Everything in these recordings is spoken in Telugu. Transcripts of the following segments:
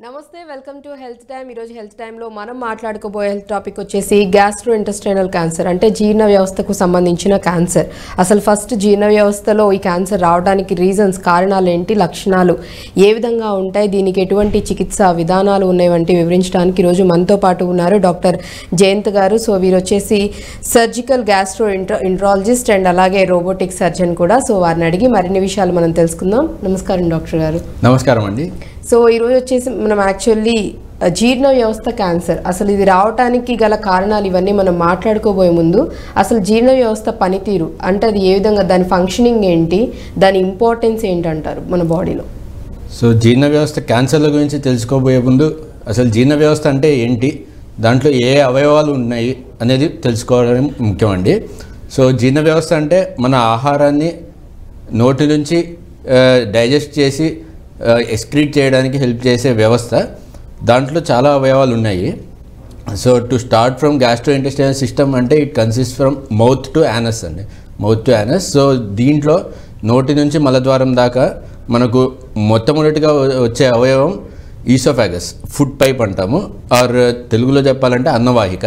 నమస్తే వెల్కమ్ టు హెల్త్ టైమ్. ఈరోజు హెల్త్ టైంలో మనం మాట్లాడుకోబోయే హెల్త్ టాపిక్ వచ్చేసి గ్యాస్ట్రో ఇంటెస్టైనల్ క్యాన్సర్, అంటే జీర్ణ వ్యవస్థకు సంబంధించిన క్యాన్సర్. అసలు ఫస్ట్ జీర్ణ వ్యవస్థలో ఈ క్యాన్సర్ రావడానికి రీజన్స్, కారణాలు ఏంటి, లక్షణాలు ఏ విధంగా ఉంటాయి, దీనికి ఎటువంటి చికిత్సా విధానాలు ఉన్నాయి వంటి వివరించడానికి ఈరోజు మనతో పాటు ఉన్నారు డాక్టర్ జయంత్ గారు. సో వీరు వచ్చేసి సర్జికల్ గ్యాస్ట్రో ఇంట్రాలజిస్ట్ అండ్ అలాగే రోబోటిక్ సర్జన్ కూడా. సో వారిని అడిగి మరిన్ని విషయాలు మనం తెలుసుకుందాం. నమస్కారం డాక్టర్ గారు. నమస్కారం అండి. సో ఈరోజు వచ్చేసి మనం యాక్చువల్లీ జీర్ణ వ్యవస్థ క్యాన్సర్, అసలు ఇది రావడానికి గల కారణాలు ఇవన్నీ మనం మాట్లాడుకోబోయే ముందు అసలు జీర్ణ వ్యవస్థ పనితీరు అంటే అది ఏ విధంగా, దాని ఫంక్షనింగ్ ఏంటి, దాని ఇంపార్టెన్స్ ఏంటంటారు మన బాడీలో? సో జీర్ణ వ్యవస్థ క్యాన్సర్ల గురించి తెలుసుకోబోయే ముందు అసలు జీర్ణ వ్యవస్థ అంటే ఏంటి, దాంట్లో ఏ అవయవాలు ఉన్నాయి అనేది తెలుసుకోవడం ముఖ్యమండి. సో జీర్ణ వ్యవస్థ అంటే మన ఆహారాన్ని నోటి నుంచి డైజెస్ట్ చేసి ఎక్స్క్రీట్ చేయడానికి హెల్ప్ చేసే వ్యవస్థ. దాంట్లో చాలా అవయవాలు ఉన్నాయి. So to start from gastrointestinal system అంటే it consist from mouth to anus అండి, మౌత్ టు యానస్. సో దీంట్లో నోటి నుంచి మలద్వారం దాకా మనకు మొట్టమొదటిగా వచ్చే అవయవం ఈసోఫాగస్, ఫుడ్ పైప్ అంటాము, ఆర్ తెలుగులో చెప్పాలంటే అన్నవాహిక.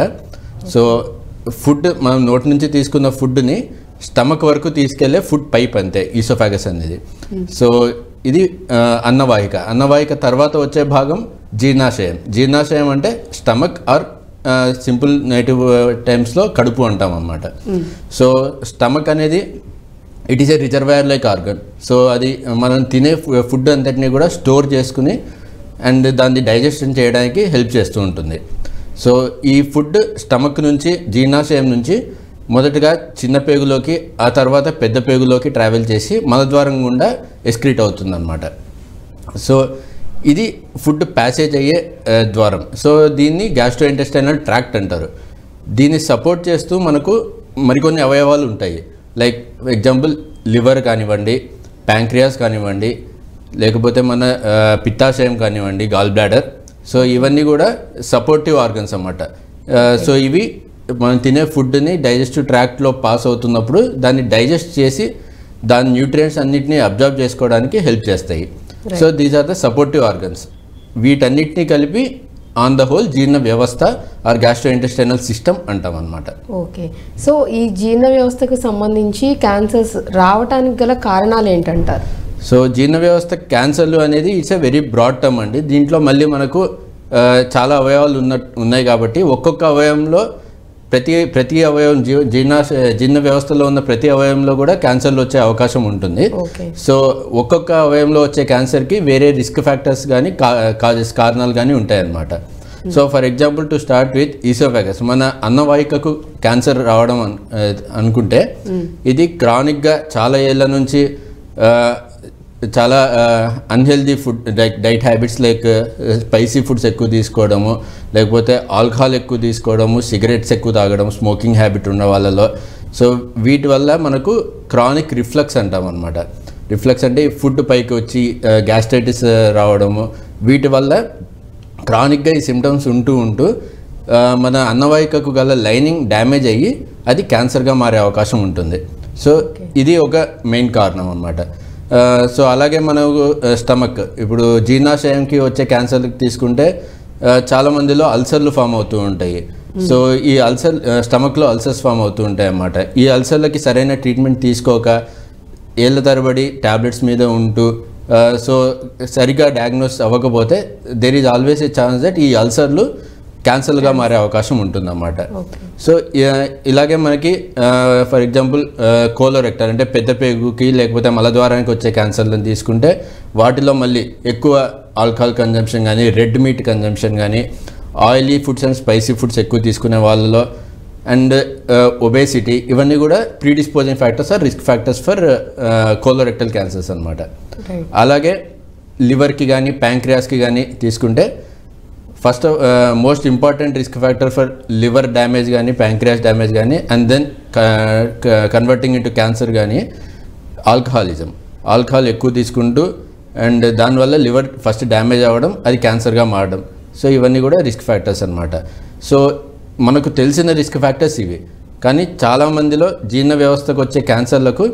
సో ఫుడ్ మనం నోటి నుంచి తీసుకున్న ఫుడ్ని స్టమక్ వరకు తీసుకెళ్లే ఫుడ్ పైప్ అంతే ఈసోఫాగస్ అనేది. సో ఇది అన్నవాహిక. అన్నవాహిక తర్వాత వచ్చే భాగం జీర్ణాశయం. జీర్ణాశయం అంటే స్టమక్ ఆర్ సింపుల్ నేటివ్ టైమ్స్లో కడుపు అంటాం అన్నమాట. సో స్టమక్ అనేది it is a reservoir like organ. So అది మనం తినే ఫుడ్ అంతటినీ కూడా స్టోర్ చేసుకుని అండ్ దాన్ని డైజెషన్ చేయడానికి హెల్ప్ చేస్తూ ఉంటుంది. సో ఈ ఫుడ్ స్టమక్ నుంచి, జీర్ణాశయం నుంచి మొదటగా చిన్న పేగులోకి, ఆ తర్వాత పెద్ద పేగులోకి ట్రావెల్ చేసి మలద్వారం గుండా ఎక్స్క్రీట్ అవుతుంది అన్నమాట. సో ఇది ఫుడ్ ప్యాసేజ్ అయ్యే ద్వారం. సో దీన్ని గ్యాస్ట్రో ఇంటెస్టైనల్ ట్రాక్ట్ అంటారు. దీన్ని సపోర్ట్ చేస్తూ మనకు మరికొన్ని అవయవాలు ఉంటాయి. లైక్ ఎగ్జాంపుల్ లివర్ కానివ్వండి, ప్యాంక్రియాస్ కానివ్వండి, లేకపోతే మన పిత్తాశయం కానివ్వండి, గాల్ బ్లాడర్. సో ఇవన్నీ కూడా సపోర్టివ్ ఆర్గన్స్ అన్నమాట. సో ఇవి మనం తినే ఫుడ్ని డైజెస్టివ్ ట్రాక్ట్లో పాస్ అవుతున్నప్పుడు దాన్ని డైజెస్ట్ చేసి దాని న్యూట్రియంట్స్ అన్నింటినీ అబ్జర్వ్ చేసుకోవడానికి హెల్ప్ చేస్తాయి. So these are the supportive organs. వీటన్నిటినీ కలిపి ఆన్ ద హోల్ జీర్ణ వ్యవస్థ ఆర్ గ్యాస్ట్రో ఇంటెస్టైనల్ సిస్టమ్ అంటాం అన్నమాట. ఓకే. సో ఈ జీర్ణ వ్యవస్థకు సంబంధించి క్యాన్సర్స్ రావడానికి గల కారణాలు ఏంటంటారు? సో జీర్ణ వ్యవస్థ క్యాన్సర్లు అనేది it's a very broad term అండి. దీంట్లో మళ్ళీ మనకు చాలా అవయవాలు ఉన్నాయి కాబట్టి ఒక్కొక్క అవయవంలో ప్రతి అవయవం జీర్ణ వ్యవస్థలో ఉన్న ప్రతి అవయవంలో కూడా క్యాన్సర్లు వచ్చే అవకాశం ఉంటుంది. సో ఒక్కొక్క అవయవంలో వచ్చే క్యాన్సర్కి వేరే రిస్క్ ఫ్యాక్టర్స్ కానీ కారణాలు కానీ ఉంటాయన్నమాట. So for example to start with oesophagus, మన అన్నవాహికకు క్యాన్సర్ రావడం అనుకుంటే ఇది క్రానిక్గా చాలా ఏళ్ళ నుంచి చాలా unhealthy food diet habits like spicy foods ఎక్కువ తీసుకోవడము, లేకపోతే ఆల్కహాల్ ఎక్కువ తీసుకోవడము, సిగరెట్స్ ఎక్కువ తాగడం, స్మోకింగ్ హ్యాబిట్ ఉన్న వాళ్ళలో. సో వీటి వల్ల మనకు క్రానిక్ రిఫ్లక్స్ అంటాం అనమాట. రిఫ్లక్స్ అంటే ఫుడ్ పైకి వచ్చి గ్యాస్ట్రైటిస్ రావడము, వీటి వల్ల క్రానిక్గా ఈ సిమ్టమ్స్ ఉంటూ మన అన్నవాహికకు గల లైనింగ్ డ్యామేజ్ అయ్యి అది క్యాన్సర్గా మారే అవకాశం ఉంటుంది. సో ఇది ఒక మెయిన్ కారణం అన్నమాట. సో అలాగే మనకు స్టమక్, ఇప్పుడు జీర్ణాశయంకి వచ్చే క్యాన్సర్కి తీసుకుంటే చాలామందిలో అల్సర్లు ఫామ్ అవుతూ ఉంటాయి. సో ఈ స్టమక్లో అల్సర్స్ ఫామ్ అవుతూ ఉంటాయి అన్నమాట. ఈ అల్సర్లకి సరైన ట్రీట్మెంట్ తీసుకోక ఏళ్ళ తరబడి ట్యాబ్లెట్స్ మీద ఉంటూ సో సరిగా డయాగ్నోస్ అవ్వకపోతే there is always a chance that ఈ అల్సర్లు క్యాన్సర్గా మారే అవకాశం ఉంటుందన్నమాట. సో ఇలాగే మనకి ఫర్ ఎగ్జాంపుల్ కోలోరెక్టల్ అంటే పెద్ద పేగుకి లేకపోతే మలద్వారానికి వచ్చే క్యాన్సర్లను తీసుకుంటే వాటిలో మళ్ళీ ఎక్కువ ఆల్కహాల్ కన్జంప్షన్ కానీ, రెడ్ మీట్ కన్జంప్షన్ కానీ, oily foods and spicy foods ఎక్కువ తీసుకునే వాళ్ళలో, అండ్ ఒబేసిటీ, ఇవన్నీ కూడా predisposing factors or risk factors for colorectal cancers అనమాట. అలాగే లివర్కి కానీ ప్యాంక్రియాస్కి కానీ తీసుకుంటే first most important risk factor for liver damage కానీ, ప్యాంక్రియాస్ డ్యామేజ్ కానీ, and then converting into cancer కానీ ఆల్కహాలిజం. ఆల్కహాల్ ఎక్కువ తీసుకుంటూ అండ్ దానివల్ల లివర్ ఫస్ట్ డ్యామేజ్ అవ్వడం, అది క్యాన్సర్గా మారడం. సో ఇవన్నీ కూడా రిస్క్ ఫ్యాక్టర్స్ అనమాట. సో మనకు తెలిసిన రిస్క్ ఫ్యాక్టర్స్ ఇవి. కానీ చాలామందిలో జీర్ణ వ్యవస్థకు వచ్చే క్యాన్సర్లకు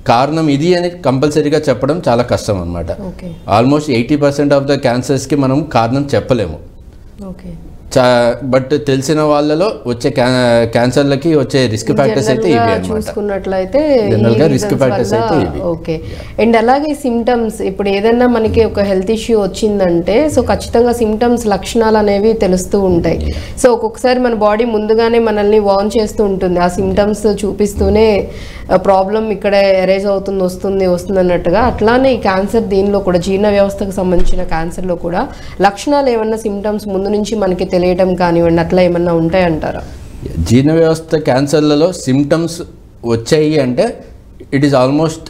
కారణం ఇది అని కంపల్సరీగా చెప్పడం చాలా కష్టం అనమాట. ఆల్మోస్ట్ 80% ఆఫ్ ద క్యాన్సర్స్కి మనం కారణం చెప్పలేము. బట్ తెలిసిన వాళ్ళలో వచ్చే క్యాన్సర్లకి వచ్చే రిస్క్ ఫ్యాక్టర్స్ అయితే ఇవి అన్నమాట. చూసుకున్నట్లయితే జనరల్గా రిస్క్ ఫ్యాక్టర్స్ అయితే ఇవి. ఓకే. అండ్ అలాగే సిమ్టమ్స్, ఇప్పుడు ఏదైనా మనకి ఒక హెల్త్ ఇష్యూ వచ్చిందంటే సో ఖచ్చితంగా సిమ్టమ్స్ లక్షణాలు అనేవి తెలుస్తూ ఉంటాయి. సో ఒక్కొక్కసారి మన బాడీ ముందుగానే మనల్ని వార్న్ చేస్తూ ఉంటుంది, ఆ సిమ్టమ్స్ చూపిస్తూనే ప్రాబ్లం ఇక్కడ ఎరేజ్ అవుతుంది, వస్తుంది అన్నట్టుగా. అట్లానే ఈ క్యాన్సర్ దీనిలో కూడా జీర్ణ వ్యవస్థకు సంబంధించిన క్యాన్సర్లో కూడా లక్షణాలు ఏమన్నా సిమ్టమ్స్ ముందు నుంచి మనకి తెలియడం కానివ్వండి అట్లా ఏమన్నా ఉంటాయంటారా? జీర్ణ వ్యవస్థ క్యాన్సర్లలో సిమ్టమ్స్ వచ్చాయి అంటే ఇట్ ఈస్ ఆల్మోస్ట్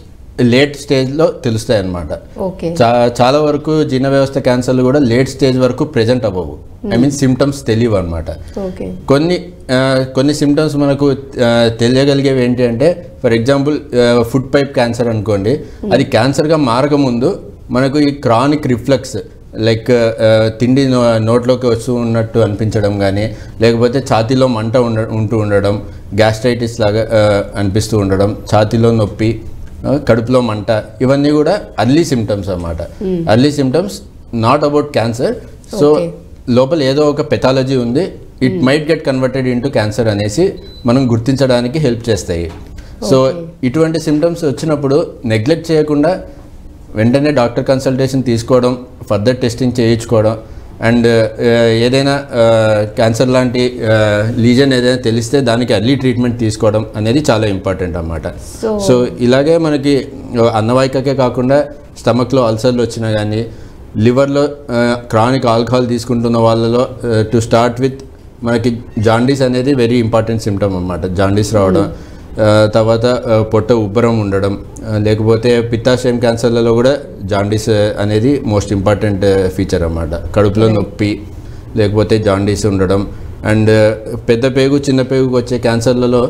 లేట్ స్టేజ్లో తెలుస్తాయి అన్నమాట. చాలా వరకు జీర్ణ వ్యవస్థ క్యాన్సర్లు కూడా లేట్ స్టేజ్ వరకు ప్రెజెంట్ అవ్వవు. ఐ మీన్ సిమ్టమ్స్ తెలియవు అనమాట. కొన్ని సిమ్టమ్స్ మనకు తెలియగలిగేవి ఏంటి అంటే, for example food pipe cancer అనుకోండి, అది క్యాన్సర్గా మారకముందు మనకు ఈ క్రానిక్ రిఫ్లెక్స్ లైక్ తిండి నోట్లోకి వస్తూ ఉన్నట్టు అనిపించడం కానీ, లేకపోతే ఛాతీలో మంట ఉంటూ ఉండడం, గ్యాస్ట్రైటిస్ లాగా అనిపిస్తూ ఉండడం, ఛాతీలో నొప్పి, కడుపులో మంట, ఇవన్నీ కూడా అర్లీ సిమ్టమ్స్ అన్నమాట. Early symptoms not about cancer. So లోపల ఏదో ఒక పెథాలజీ ఉంది, it might get converted into cancer అనేసి మనం గుర్తించడానికి హెల్ప్ చేస్తాయి. సో ఇటువంటి సిమ్టమ్స్ వచ్చినప్పుడు నెగ్లెక్ట్ చేయకుండా వెంటనే డాక్టర్ కన్సల్టేషన్ తీసుకోవడం, ఫర్దర్ టెస్టింగ్ చేయించుకోవడం, అండ్ ఏదైనా క్యాన్సర్ లాంటి లీజన్ ఏదైనా తెలిస్తే దానికి ఎర్లీ ట్రీట్మెంట్ తీసుకోవడం అనేది చాలా ఇంపార్టెంట్ అన్నమాట. సో ఇలాగే మనకి అన్నవాహికకే కాకుండా స్టమక్లో అల్సర్లు వచ్చినా కానీ, లివర్లో క్రానిక్ ఆల్కహాల్ తీసుకుంటున్న వాళ్ళలో టు స్టార్ట్ విత్ మనకి జాండీస్ అనేది వెరీ ఇంపార్టెంట్ సిమ్టమ్ అన్నమాట. జాండీస్ రావడం, తర్వాత పొట్ట ఉబ్బరం ఉండడం, లేకపోతే పిత్తాశయం క్యాన్సర్లలో కూడా జాండీస్ అనేది మోస్ట్ ఇంపార్టెంట్ ఫీచర్ అన్నమాట. కడుపులో నొప్పి లేకపోతే జాండీస్ ఉండడం, అండ్ పెద్ద పేగు చిన్న పేగుకి వచ్చే క్యాన్సర్లలో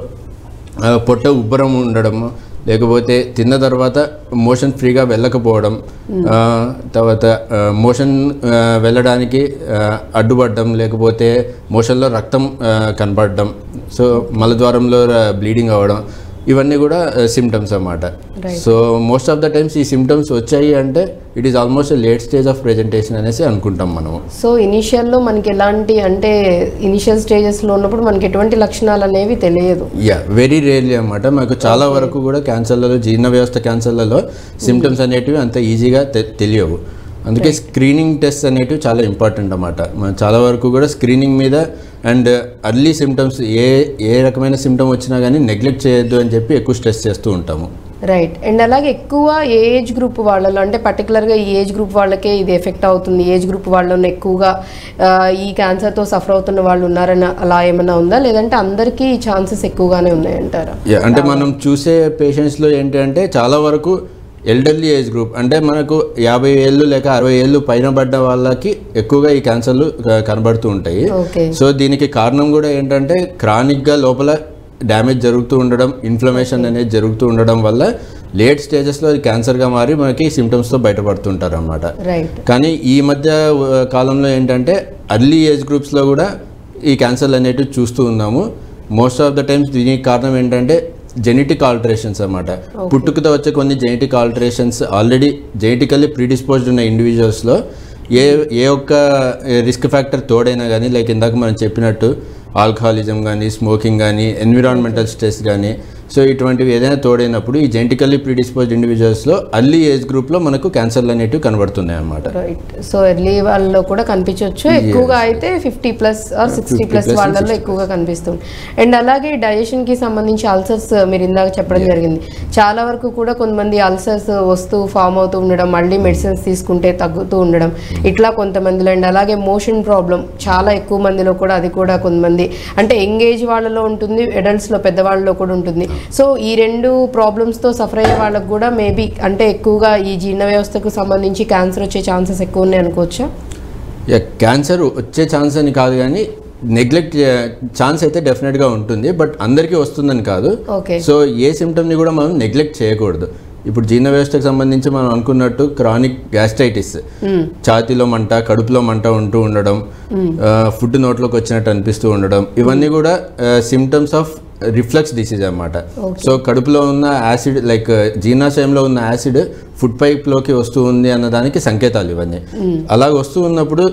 పొట్ట ఉబ్బరం ఉండడం, లేకపోతే తిన్న తర్వాత మోషన్ ఫ్రీగా వెళ్ళకపోవడం, తర్వాత మోషన్ వెళ్ళడానికి అడ్డుపడడం, లేకపోతే మోషన్లో రక్తం కనపడడం, సో మలద్వారంలో బ్లీడింగ్ అవ్వడం, ఇవన్నీ కూడా సిమ్టమ్స్ అన్నమాట. So most of the times ఈ సిమ్టమ్స్ వచ్చాయి అంటే it is almost late stage of presentation అనేసి అనుకుంటాం మనము. సో ఇనిషియల్లో మనకి ఎలాంటి అంటే ఇనిషియల్ స్టేజెస్లో ఉన్నప్పుడు మనకి ఎటువంటి లక్షణాలు అనేవి తెలియదు. వెరీ రేర్లీ అన్నమాట. మనకు చాలా వరకు కూడా క్యాన్సర్లలో, జీర్ణ వ్యవస్థ క్యాన్సర్లలో సిమ్టమ్స్ అనేటివి అంత ఈజీగా తెలియవు. అందుకే స్క్రీనింగ్ టెస్ట్ అనేటివి చాలా ఇంపార్టెంట్ అన్నమాట. మనం చాలా వరకు కూడా స్క్రీనింగ్ మీద అండ్ అర్లీ సిమ్టమ్స్ ఏ రకమైన సిమ్టమ్ వచ్చినా కానీ నెగ్లెక్ట్ చేయొద్దు అని చెప్పి ఎక్కువ స్ట్రెస్ చేస్తూ ఉంటాము. రైట్. అండ్ అలాగే ఎక్కువ ఏజ్ గ్రూప్ వాళ్ళలో, అంటే పర్టికులర్గా ఈ ఏజ్ గ్రూప్ వాళ్ళకే ఇది ఎఫెక్ట్ అవుతుంది, ఏజ్ గ్రూప్ వాళ్ళలో ఎక్కువగా ఈ క్యాన్సర్తో సఫర్ అవుతున్న వాళ్ళు ఉన్నారని అలా ఏమైనా ఉందా, లేదంటే అందరికీ ఛాన్సెస్ ఎక్కువగానే ఉన్నాయంటారా? అంటే మనం చూసే పేషెంట్స్లో ఏంటంటే చాలా వరకు ఎల్డర్లీ ఏజ్ గ్రూప్, అంటే మనకు 50 ఏళ్ళు లేక 60 ఏళ్ళు పైన పడ్డ వాళ్ళకి ఎక్కువగా ఈ క్యాన్సర్లు కనబడుతూ ఉంటాయి. సో దీనికి కారణం కూడా ఏంటంటే క్రానిక్గా లోపల డ్యామేజ్ జరుగుతూ ఉండడం, ఇన్ఫ్లమేషన్ అనేది జరుగుతూ ఉండడం వల్ల లేట్ స్టేజెస్లో అది క్యాన్సర్గా మారి మనకి సిమ్టమ్స్తో బయటపడుతుంటారు అన్నమాట. కానీ ఈ మధ్య కాలంలో ఏంటంటే అర్లీ ఏజ్ గ్రూప్స్లో కూడా ఈ క్యాన్సర్లు అనేటివి చూస్తూ ఉన్నాము. మోస్ట్ ఆఫ్ ద టైమ్స్ దీనికి కారణం ఏంటంటే జెనెటిక్ ఆల్టరేషన్స్ అన్నమాట. పుట్టుకతో వచ్చే కొన్ని genetic alterations already genetically predisposed ఉన్న ఇండివిజువల్స్లో ఏ ఒక్క రిస్క్ ఫ్యాక్టర్ తోడైనా కానీ, లైక్ ఇందాక మనం చెప్పినట్టు ఆల్కహాలిజం కానీ, స్మోకింగ్ కానీ, ఎన్విరాన్మెంటల్ స్ట్రెస్ కానీ, సో ఇటువంటివి ఏదైనా తోడైనప్పుడు ఈ జెనెటికల్లీ ప్రీడిస్పోజ్డ్ ఇండివిజువల్స్లో అర్లీ ఏజ్ గ్రూప్లో మనకు క్యాన్సర్లు అనేటివి కనబడుతున్నాయి అన్నమాట. రైట్. సో ఎర్లీ వాళ్ళలో కూడా కనిపించవచ్చు, ఎక్కువగా అయితే 50+ ఆర్ 60+ వాళ్ళల్లో ఎక్కువగా కనిపిస్తుంది. అండ్ అలాగే డైజెషన్కి సంబంధించి అల్సర్స్ మీరు ఇందాక చెప్పడం జరిగింది. చాలా వరకు కూడా కొంతమంది అల్సర్స్ వస్తూ ఫామ్ అవుతూ ఉండడం, మళ్ళీ మెడిసిన్స్ తీసుకుంటే తగ్గుతూ ఉండడం, ఇట్లా కొంతమందిలో. అండ్ అలాగే మోషన్ ప్రాబ్లం చాలా ఎక్కువ మందిలో కూడా, అది కూడా కొంతమంది అంటే యంగ్ ఏజ్ వాళ్ళలో ఉంటుంది, అడల్ట్స్లో పెద్దవాళ్ళలో కూడా ఉంటుంది. సో ఈ రెండు ప్రాబ్లమ్స్తో సఫర్ అయ్యే వాళ్ళకు కూడా మేబీ అంటే ఎక్కువగా ఈ జీర్ణ వ్యవస్థకు సంబంధించి క్యాన్సర్ వచ్చే ఛాన్సెస్ ఎక్కువ ఉన్నాయి అనుకోవచ్చా? క్యాన్సర్ వచ్చే ఛాన్స్ అని కాదు, కానీ నెగ్లెక్ట్ ఛాన్స్ అయితే డెఫినెట్గా ఉంటుంది, బట్ అందరికీ వస్తుందని కాదు. సో ఏ సిమ్టమ్ని కూడా మనం నెగ్లెక్ట్ చేయకూడదు. ఇప్పుడు జీర్ణ వ్యవస్థకు సంబంధించి మనం అనుకున్నట్టు క్రానిక్ గ్యాస్ట్రైటిస్, ఛాతీలో మంట, కడుపులో మంట ఉంటూ ఉండడం, ఫుడ్ నోట్లోకి వచ్చినట్టు అనిపిస్తూ ఉండడం, ఇవన్నీ కూడా సిమ్టమ్స్ ఆఫ్ రిఫ్లక్స్ డిసీజ్ అన్నమాట. సో కడుపులో ఉన్న యాసిడ్ లైక్ జీర్ణాశయంలో ఉన్న యాసిడ్ ఫుడ్ పైప్లోకి వస్తూ ఉంది అన్నదానికి సంకేతాలు ఇవన్నీ. అలాగ వస్తూ ఉన్నప్పుడు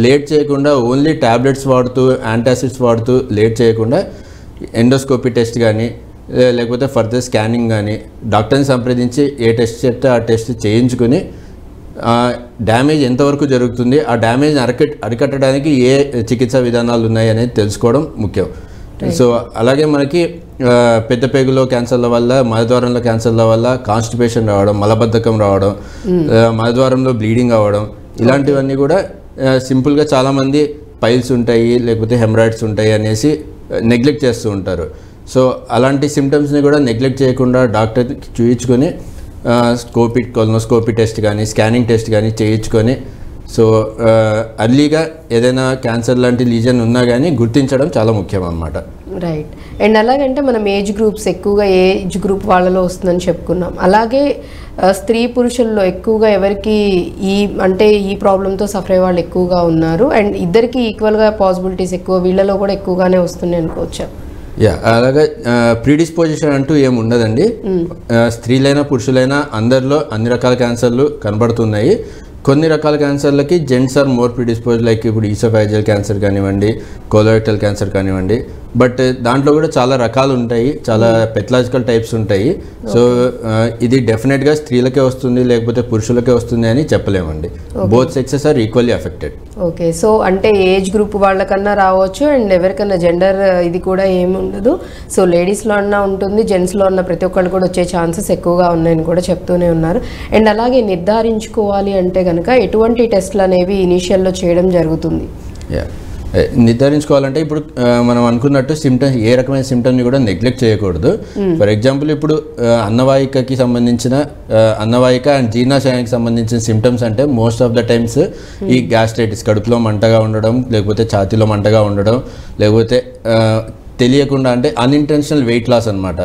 లేట్ చేయకుండా ఓన్లీ ట్యాబ్లెట్స్ వాడుతూ యాంటాసిడ్స్ వాడుతూ లేట్ చేయకుండా ఎండోస్కోపీ టెస్ట్ కానీ లేకపోతే ఫర్దర్ స్కానింగ్ కానీ డాక్టర్ని సంప్రదించి ఏ టెస్ట్ చెప్తే ఆ టెస్ట్ చేయించుకొని డ్యామేజ్ ఎంతవరకు జరుగుతుంది, ఆ డ్యామేజ్ని అరికట్టడానికి ఏ చికిత్సా విధానాలు ఉన్నాయి అనేది తెలుసుకోవడం ముఖ్యం. సో అలాగే మనకి పెద్ద పేగులో క్యాన్సర్ల వల్ల, మలద్వారంలో క్యాన్సర్ల వల్ల కాన్స్టిపేషన్ రావడం, మలబద్ధకం రావడం, మలద్వారంలో బ్లీడింగ్ అవ్వడం, ఇలాంటివన్నీ కూడా సింపుల్గా చాలామంది పైల్స్ ఉంటాయి లేకపోతే హెమరాయిడ్స్ ఉంటాయి అనేసి నెగ్లెక్ట్ చేస్తూ ఉంటారు. సో అలాంటి సిమ్టమ్స్ని కూడా నెగ్లెక్ట్ చేయకుండా డాక్టర్కి చూయించుకొని కొలనోస్కోపీ టెస్ట్ కానీ స్కానింగ్ టెస్ట్ కానీ చేయించుకొని సో అర్లీగా ఏదైనా క్యాన్సర్ లాంటి లీజన్ ఉన్నా కానీ గుర్తించడం చాలా ముఖ్యం అన్నమాట. రైట్. అండ్ అలాగంటే మనం ఏజ్ గ్రూప్స్ ఎక్కువగా ఏజ్ గ్రూప్ వాళ్ళలో వస్తుందని చెప్పుకున్నాం. అలాగే స్త్రీ పురుషుల్లో ఎక్కువగా ఎవరికి ఈ ప్రాబ్లంతో సఫర్ అయ్యే వాళ్ళు ఎక్కువగా ఉన్నారు. అండ్ ఇద్దరికి ఈక్వల్గా పాసిబిలిటీస్ ఎక్కువ, వీళ్ళలో కూడా ఎక్కువగానే వస్తున్నాయి అనుకోవచ్చా? అలాగే ప్రీడిస్పోజిషన్ అంటూ ఏమి ఉండదండి. స్త్రీలైనా పురుషులైనా అందరిలో అన్ని రకాల క్యాన్సర్లు కనబడుతున్నాయి. కొన్ని రకాల క్యాన్సర్లకి gents are more predispose, like ఇప్పుడు ఈసోఫాజియల్ క్యాన్సర్ కానివ్వండి, కోలోరెక్టల్ క్యాన్సర్ కానివ్వండి. బట్ దాంట్లో కూడా చాలా రకాలు ఉంటాయి, చాలా పెథలాజికల్ టైప్స్ ఉంటాయి. సో ఇది డెఫినెట్గా స్త్రీలకే వస్తుంది లేకపోతే పురుషులకే వస్తుంది అని చెప్పలేమండి. Both sexes are equally affected. Okay. So అంటే ఏజ్ గ్రూప్ వాళ్ళకన్నా రావచ్చు అండ్ ఎవరికన్నా జెండర్ ఇది కూడా ఏమి ఉండదు. సో లేడీస్లో అన్నా ఉంటుంది, జెంట్స్లో ఉన్న ప్రతి ఒక్కళ్ళు కూడా వచ్చే ఛాన్సెస్ ఎక్కువగా ఉన్నాయని కూడా చెప్తూనే ఉన్నారు. అండ్ అలాగే నిర్ధారించుకోవాలి అంటే కనుక ఎటువంటి టెస్ట్లు అనేవి ఇనీషియల్లో చేయడం జరుగుతుంది? నిర్ధారించుకోవాలంటే ఇప్పుడు మనం అనుకున్నట్టు సిమ్టమ్స్, ఏ రకమైన సిమ్టమ్ని కూడా నెగ్లెక్ట్ చేయకూడదు. ఫర్ ఎగ్జాంపుల్ ఇప్పుడు అన్నవాహికకి సంబంధించిన అన్నవాహిక అండ్ జీర్ణాశయానికి సంబంధించిన సిమ్టమ్స్ అంటే మోస్ట్ ఆఫ్ ద టైమ్స్ ఈ గ్యాస్ట్రైటిస్, కడుపులో మంటగా ఉండడం, లేకపోతే ఛాతీలో మంటగా ఉండడం, లేకపోతే తెలియకుండా అంటే అన్ఇంటెన్షనల్ వెయిట్ లాస్ అనమాట.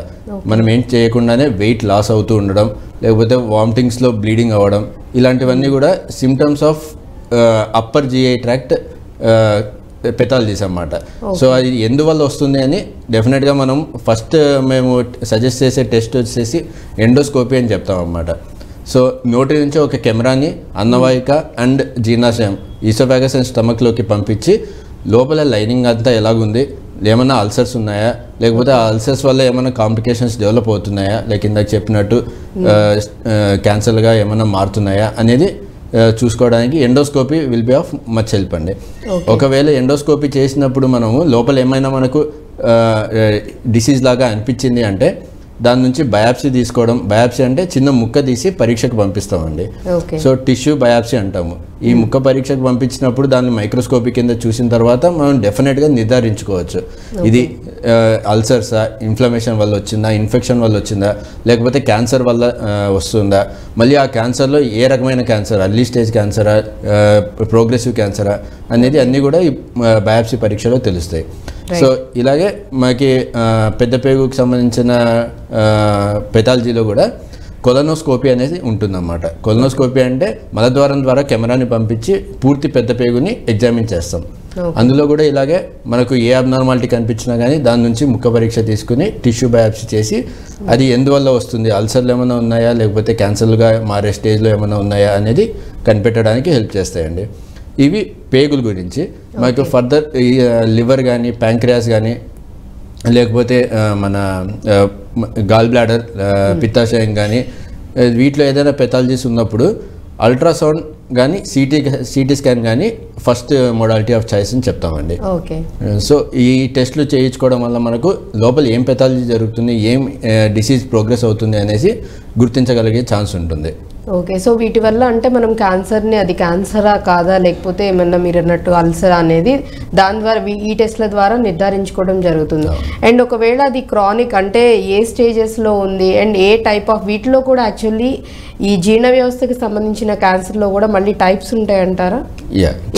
మనం ఏం చేయకుండానే వెయిట్ లాస్ అవుతూ ఉండడం, లేకపోతే వామిటింగ్స్లో బ్లీడింగ్ అవ్వడం, ఇలాంటివన్నీ కూడా symptoms of upper GI tract pathologies అన్నమాట. సో అది ఎందువల్ల వస్తుంది అని డెఫినెట్గా మనం ఫస్ట్ మేము సజెస్ట్ చేసే టెస్ట్ వచ్చేసి ఎండోస్కోపీ అని చెప్తాం అన్నమాట. సో నోటి నుంచి ఒక కెమెరాని అన్నవాహిక అండ్ జీర్ణాశయం, ఈసోఫాగస్ అండ్ స్టమక్లోకి పంపించి లోపల లైనింగ్ అంతా ఎలాగుంది, ఏమైనా అల్సర్స్ ఉన్నాయా, లేకపోతే ఆ అల్సర్స్ వల్ల ఏమైనా కాంప్లికేషన్స్ డెవలప్ అవుతున్నాయా, లైక్ ఇందాక చెప్పినట్టు క్యాన్సర్గా ఏమైనా మారుతున్నాయా అనేది చూసుకోవడానికి endoscopy will be of much help అండి. ఒకవేళ ఎండోస్కోపీ చేసినప్పుడు మనము లోపల ఏమైనా మనకు డిసీజ్ లాగా అనిపించింది అంటే దాని నుంచి బయాప్సీ తీసుకోవడం. బయాప్సీ అంటే చిన్న ముక్క తీసి పరీక్షకు పంపిస్తామండి. సో టిష్యూ బయాప్సీ అంటాము. ఈ ముక్క పరీక్షకు పంపించినప్పుడు దాన్ని మైక్రోస్కోపీ కింద చూసిన తర్వాత మనం డెఫినెట్గా నిర్ధారించుకోవచ్చు ఇది అల్సర్సా, ఇన్ఫ్లమేషన్ వల్ల వచ్చిందా, ఇన్ఫెక్షన్ వల్ల వచ్చిందా, లేకపోతే క్యాన్సర్ వల్ల వస్తుందా, మళ్ళీ ఆ క్యాన్సర్లో ఏ రకమైన క్యాన్సర్, అర్లీ స్టేజ్ క్యాన్సరా, ప్రోగ్రెసివ్ క్యాన్సరా అనేది అన్నీ కూడా ఈ బయాప్సీ పరీక్షలో తెలుస్తాయి. సో ఇలాగే మనకి పెద్ద పేగుకి సంబంధించిన పెథాలజీలో కూడా కొలనోస్కోపీ అనేది ఉంటుందన్నమాట. కొలనోస్కోపీ అంటే మలద్వారం ద్వారా కెమెరాని పంపించి పూర్తి పెద్ద పేగుని ఎగ్జామిన్ చేస్తాం. అందులో కూడా ఇలాగే మనకు ఏ అబ్నార్మాలిటీ కనిపించినా కానీ దాని నుంచి ముక్క పరీక్ష తీసుకుని టిష్యూ బయాప్సీ చేసి అది ఎందువల్ల వస్తుంది, అల్సర్లు ఏమైనా ఉన్నాయా లేకపోతే క్యాన్సర్లుగా మారే స్టేజ్లో ఏమైనా ఉన్నాయా అనేది కనిపెట్టడానికి హెల్ప్ చేస్తాయండి. ఇవి పేగుల గురించి. మనకు ఫర్దర్ లివర్ కానీ, ప్యాంక్రియాస్ కానీ, లేకపోతే మన గాల్ బ్లాడర్, పిత్తాశయం కానీ, వీటిలో ఏదైనా పెథాలజీస్ ఉన్నప్పుడు అల్ట్రాసౌండ్ కానీ సిటీ స్కాన్ కానీ ఫస్ట్ మోడాలిటీ ఆఫ్ చాయిస్ అని చెప్తామండి. సో ఈ టెస్ట్లు చేయించుకోవడం వల్ల మనకు లోపల ఏం పెథాలజీ జరుగుతుంది, ఏం డిసీజ్ ప్రోగ్రెస్ అవుతుంది అనేసి గుర్తించగలిగే ఛాన్స్ ఉంటుంది. ఓకే. సో వీటి వల్ల అంటే మనం క్యాన్సర్ని, అది క్యాన్సరా కాదా లేకపోతే ఏమన్నా మీరు అన్నట్టు అల్సర్ అనేది దాని ద్వారా ఈ టెస్ట్ల ద్వారా నిర్ధారించుకోవడం జరుగుతుంది. అండ్ ఒకవేళ అది క్రానిక్ అంటే ఏ స్టేజెస్లో ఉంది అండ్ ఏ టైప్ ఆఫ్, వీటిలో కూడా యాక్చువల్లీ ఈ జీర్ణ వ్యవస్థకి సంబంధించిన క్యాన్సర్లో కూడా మళ్ళీ టైప్స్ ఉంటాయంటారా?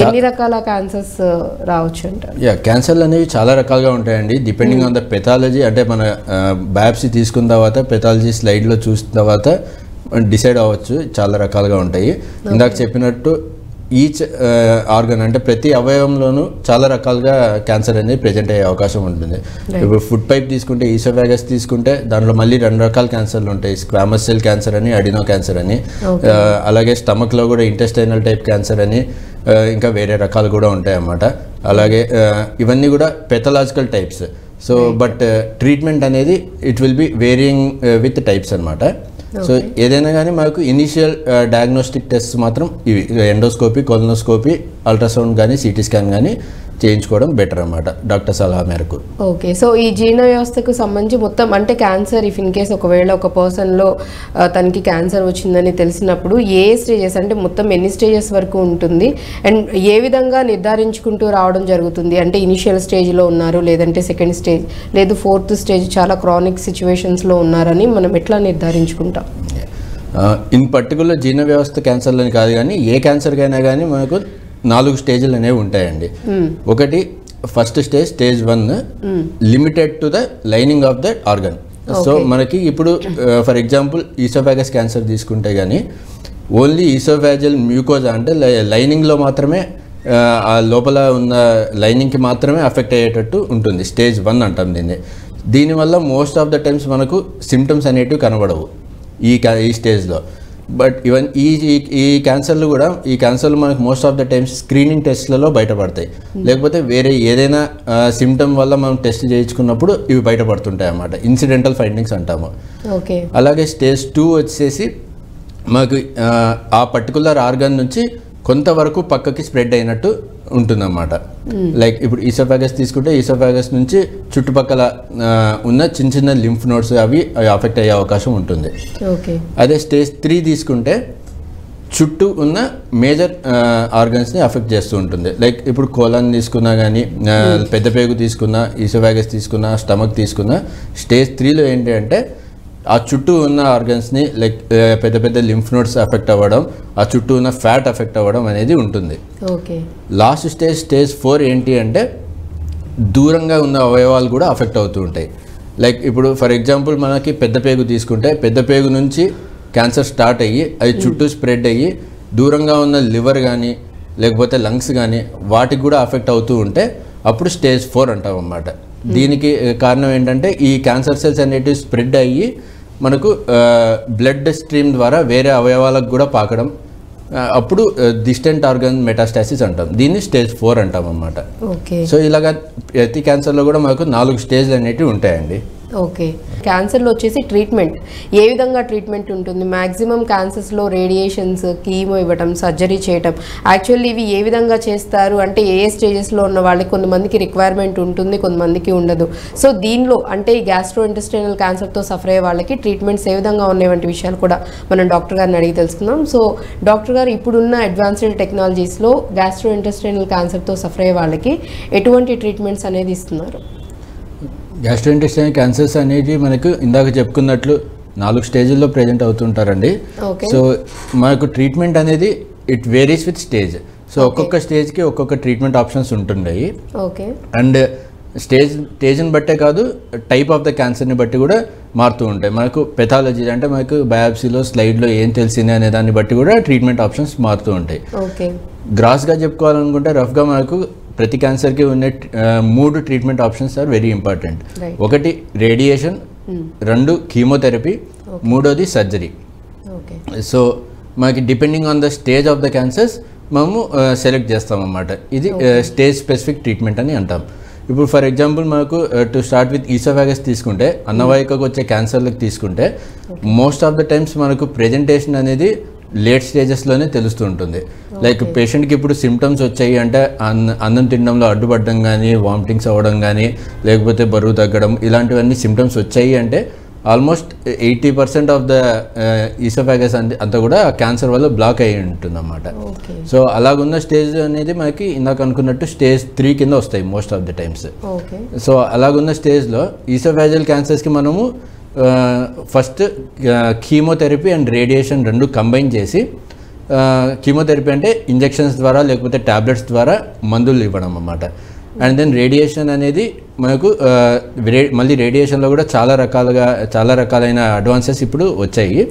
ఎన్ని రకాల క్యాన్సర్స్ రావచ్చు అంటారు? క్యాన్సర్లు అనేవి చాలా రకాలుగా ఉంటాయండి, డిపెండింగ్ ఆన్ ద పెథాలజీ. అంటే మన బయాప్సీ తీసుకున్న తర్వాత పెథాలజీ స్లైడ్లో చూసిన తర్వాత డిసైడ్ అవ్వచ్చు. చాలా రకాలుగా ఉంటాయి. ఇందాక చెప్పినట్టు ఈచ్ ఆర్గన్ అంటే ప్రతి అవయవంలోనూ చాలా రకాలుగా క్యాన్సర్ అనేది ప్రెజెంట్ అయ్యే అవకాశం ఉంటుంది. ఇప్పుడు ఫుడ్ పైప్ తీసుకుంటే ఈసోఫాగస్ తీసుకుంటే దాంట్లో మళ్ళీ 2 రకాల క్యాన్సర్లు ఉంటాయి. స్క్వామస్ సెల్ క్యాన్సర్ అని, అడినో క్యాన్సర్ అని, అలాగే స్టమక్లో కూడా ఇంటెస్టైనల్ టైప్ క్యాన్సర్ అని, ఇంకా వేరే రకాలు కూడా ఉంటాయి అన్నమాట. అలాగే ఇవన్నీ కూడా pathological types. So but treatment అనేది it will be varying with types అనమాట. సో ఏదైనా కానీ మనకు ఇనీషియల్ డయాగ్నోస్టిక్ టెస్ట్ మాత్రం ఇవి ఎండోస్కోపీ, కొలనోస్కోపీ, అల్ట్రాసౌండ్ కానీ, సిటీ స్కాన్ కానీ చేయించుకోవడం బెటర్ అన్నమాట డాక్టర్ సలహా మేరకు. ఓకే. సో ఈ జీర్ణ వ్యవస్థకు సంబంధించి మొత్తం అంటే క్యాన్సర్ ఇఫ్ ఇన్ కేస్ ఒకవేళ ఒక పర్సన్లో తనకి క్యాన్సర్ వచ్చిందని తెలిసినప్పుడు ఏ స్టేజెస్ అంటే మొత్తం ఎన్ని స్టేజెస్ వరకు ఉంటుంది అండ్ ఏ విధంగా నిర్ధారించుకుంటూ రావడం జరుగుతుంది? అంటే ఇనిషియల్ స్టేజ్లో ఉన్నారు, లేదంటే సెకండ్ స్టేజ్, లేదు 4th స్టేజ్, చాలా క్రానిక్ సిచ్యువేషన్స్లో ఉన్నారని మనం ఎట్లా నిర్ధారించుకుంటాం? ఇన్ పర్టికులర్ జీర్ణ వ్యవస్థ క్యాన్సర్లని కాదు కానీ ఏ క్యాన్సర్కైనా కానీ మనకు 4 స్టేజ్లు అనేవి ఉంటాయండి. ఒకటి first stage, stage 1, limited to the lining of the organ. So మనకి ఇప్పుడు ఫర్ ఎగ్జాంపుల్ ఈసోఫాగస్ క్యాన్సర్ తీసుకుంటే కానీ ఓన్లీ ఈసోఫాజల్ మ్యూకోజా అంటే లైనింగ్లో మాత్రమే, ఆ లోపల ఉన్న లైనింగ్కి మాత్రమే అఫెక్ట్ అయ్యేటట్టు ఉంటుంది. స్టేజ్ 1 అంటాం దీన్ని. దీనివల్ల మోస్ట్ ఆఫ్ ద టైమ్స్ మనకు సిమ్టమ్స్ అనేటివి కనబడవు ఈ స్టేజ్లో. బట్ ఈవెన్ ఈ క్యాన్సర్లు కూడా, ఈ క్యాన్సర్లు మనకు most of the times screening టెస్ట్లలో బయటపడతాయి, లేకపోతే వేరే ఏదైనా సిమ్టమ్ వల్ల మనం టెస్ట్ చేయించుకున్నప్పుడు ఇవి బయటపడుతుంటాయి అన్నమాట. ఇన్సిడెంటల్ ఫైండింగ్స్ అంటాము. అలాగే స్టేజ్ 2 వచ్చేసి మాకు ఆ పర్టికులర్ ఆర్గన్ నుంచి కొంతవరకు పక్కకి స్ప్రెడ్ అయినట్టు ఉంటుందన్నమాట. లైక్ ఇప్పుడు ఈసోఫాగస్ తీసుకుంటే ఈసోఫాగస్ నుంచి చుట్టుపక్కల ఉన్న చిన్న చిన్న లింఫ్ నోడ్స్ అవి అఫెక్ట్ అయ్యే అవకాశం ఉంటుంది. అదే స్టేజ్ 3 తీసుకుంటే చుట్టూ ఉన్న మేజర్ ఆర్గన్స్ని అఫెక్ట్ చేస్తూ ఉంటుంది. లైక్ ఇప్పుడు కోలాన్ తీసుకున్నా కానీ, పెద్ద పేగు తీసుకున్నా, ఈసోఫాగస్ తీసుకున్నా, స్టమక్ తీసుకున్నా, స్టేజ్ 3లో ఏంటి అంటే ఆ చుట్టూ ఉన్న ఆర్గన్స్ని లైక్ పెద్ద పెద్ద లింఫ్ నోడ్స్ అఫెక్ట్ అవ్వడం, ఆ చుట్టూ ఉన్న ఫ్యాట్ అఫెక్ట్ అవ్వడం అనేది ఉంటుంది. లాస్ట్ స్టేజ్ 4 ఏంటి అంటే దూరంగా ఉన్న అవయవాలు కూడా అఫెక్ట్ అవుతూ ఉంటాయి. లైక్ ఇప్పుడు ఫర్ ఎగ్జాంపుల్ మనకి పెద్ద పేగు తీసుకుంటే పెద్ద పేగు నుంచి క్యాన్సర్ స్టార్ట్ అయ్యి అది చుట్టూ స్ప్రెడ్ అయ్యి దూరంగా ఉన్న లివర్ కానీ లేకపోతే లంగ్స్ కానీ వాటికి కూడా అఫెక్ట్ అవుతూ ఉంటే అప్పుడు స్టేజ్ 4 అంటాం అన్నమాట. దీనికి కారణం ఏంటంటే ఈ క్యాన్సర్ సెల్స్ అనేటివి స్ప్రెడ్ అయ్యి మనకు బ్లడ్ స్ట్రీమ్ ద్వారా వేరే అవయవాలకు కూడా పాకడం, అప్పుడు డిస్టెంట్ ఆర్గన్ మెటాస్టాసిస్ అంటాం. దీన్ని స్టేజ్ 4 అంటాం అన్నమాట. సో ఇలాగా ప్రతి క్యాన్సర్లో కూడా మనకు 4 స్టేజ్లు అనేటివి ఉంటాయండి. ఓకే. క్యాన్సర్లో వచ్చేసి ట్రీట్మెంట్ ఏ విధంగా ట్రీట్మెంట్ ఉంటుంది? మ్యాక్సిమం క్యాన్సర్స్లో రేడియేషన్స్, కీమో ఇవ్వటం, సర్జరీ చేయటం, యాక్చువల్లీ ఇవి ఏ విధంగా చేస్తారు అంటే ఏ స్టేజెస్లో ఉన్న వాళ్ళకి కొంతమందికి రిక్వైర్మెంట్ ఉంటుంది, కొంతమందికి ఉండదు. సో దీనిలో అంటే ఈ గ్యాస్ట్రో ఇంటెస్టైనల్ క్యాన్సర్తో సఫర్ అయ్యే వాళ్ళకి ట్రీట్మెంట్స్ ఏ విధంగా ఉన్నాయి వంటి విషయాలు కూడా మనం డాక్టర్ గారిని అడిగి తెలుసుకుందాం. సో డాక్టర్ గారు, ఇప్పుడున్న అడ్వాన్స్డ్ టెక్నాలజీస్లో గ్యాస్ట్రో ఇంటెస్టైనల్ క్యాన్సర్తో సఫర్ అయ్యే వాళ్ళకి ఎటువంటి ట్రీట్మెంట్స్ అనేది ఇస్తున్నారు? గ్యాస్ట్రోఇంటెస్టైనల్ క్యాన్సర్స్ అనేది మనకు ఇందాక చెప్పుకున్నట్లు 4 స్టేజ్ల్లో ప్రెజెంట్ అవుతుంటారండి. సో మనకు ట్రీట్మెంట్ అనేది it varies with stage. So ఒక్కొక్క స్టేజ్కి ఒక్కొక్క ట్రీట్మెంట్ ఆప్షన్స్ ఉంటుంటాయి. అండ్ స్టేజ్ని బట్టే కాదు, టైప్ ఆఫ్ ద క్యాన్సర్ని బట్టి కూడా మారుతూ ఉంటాయి. మనకు పెథాలజీ అంటే మనకు బయాప్సీలో స్లైడ్లో ఏం తెలిసింది అనే దాన్ని బట్టి కూడా ట్రీట్మెంట్ ఆప్షన్స్ మారుతూ ఉంటాయి. గ్రాస్గా చెప్పుకోవాలనుకుంటే రఫ్గా మనకు ప్రతి క్యాన్సర్కి ఉన్న 3 treatment options are very important. ఒకటి రేడియేషన్, 2 కీమోథెరపీ, 3వది సర్జరీ. సో మనకి depending on the stage of the cancers మనము సెలెక్ట్ చేస్తామన్నమాట. ఇది స్టేజ్ స్పెసిఫిక్ ట్రీట్మెంట్ అని అంటాం. ఇప్పుడు ఫర్ ఎగ్జాంపుల్ మనకు టు స్టార్ట్ విత్ ఈసోఫాగస్ తీసుకుంటే, అన్నవాహికకు వచ్చే క్యాన్సర్లకు తీసుకుంటే మోస్ట్ ఆఫ్ ద టైమ్స్ మనకు ప్రెజెంటేషన్ అనేది లేట్ స్టేజెస్లోనే తెలుస్తూ ఉంటుంది. లైక్ పేషెంట్కి ఇప్పుడు సిమ్టమ్స్ వచ్చాయి అంటే అన్నం తినడంలో అడ్డుపడడం కానీ, వామిటింగ్స్ అవ్వడం కానీ, లేకపోతే బరువు తగ్గడం, ఇలాంటివన్నీ సిమ్టమ్స్ వచ్చాయి అంటే ఆల్మోస్ట్ 80% ఆఫ్ ద ఈసోఫాగస్ అంతా కూడా క్యాన్సర్ వల్ల బ్లాక్ అయ్యి ఉంటుందన్నమాట. సో అలాగున్న స్టేజ్ అనేది మనకి ఇందాక అనుకున్నట్టు స్టేజ్ 3 కింద వస్తాయి most of the times. So అలాగున్న స్టేజ్లో ఈసోఫాజల్ క్యాన్సర్స్కి మనము first chemotherapy and radiation 2 combine చేసి, కీమోథెరపీ అంటే ఇంజెక్షన్స్ ద్వారా లేకపోతే ట్యాబ్లెట్స్ ద్వారా మందులు ఇవ్వడం అన్నమాట. అండ్ దెన్ రేడియేషన్ అనేది మనకు మళ్ళీ రేడియేషన్లో కూడా చాలా రకాలైన అడ్వాన్సెస్ ఇప్పుడు వచ్చాయి.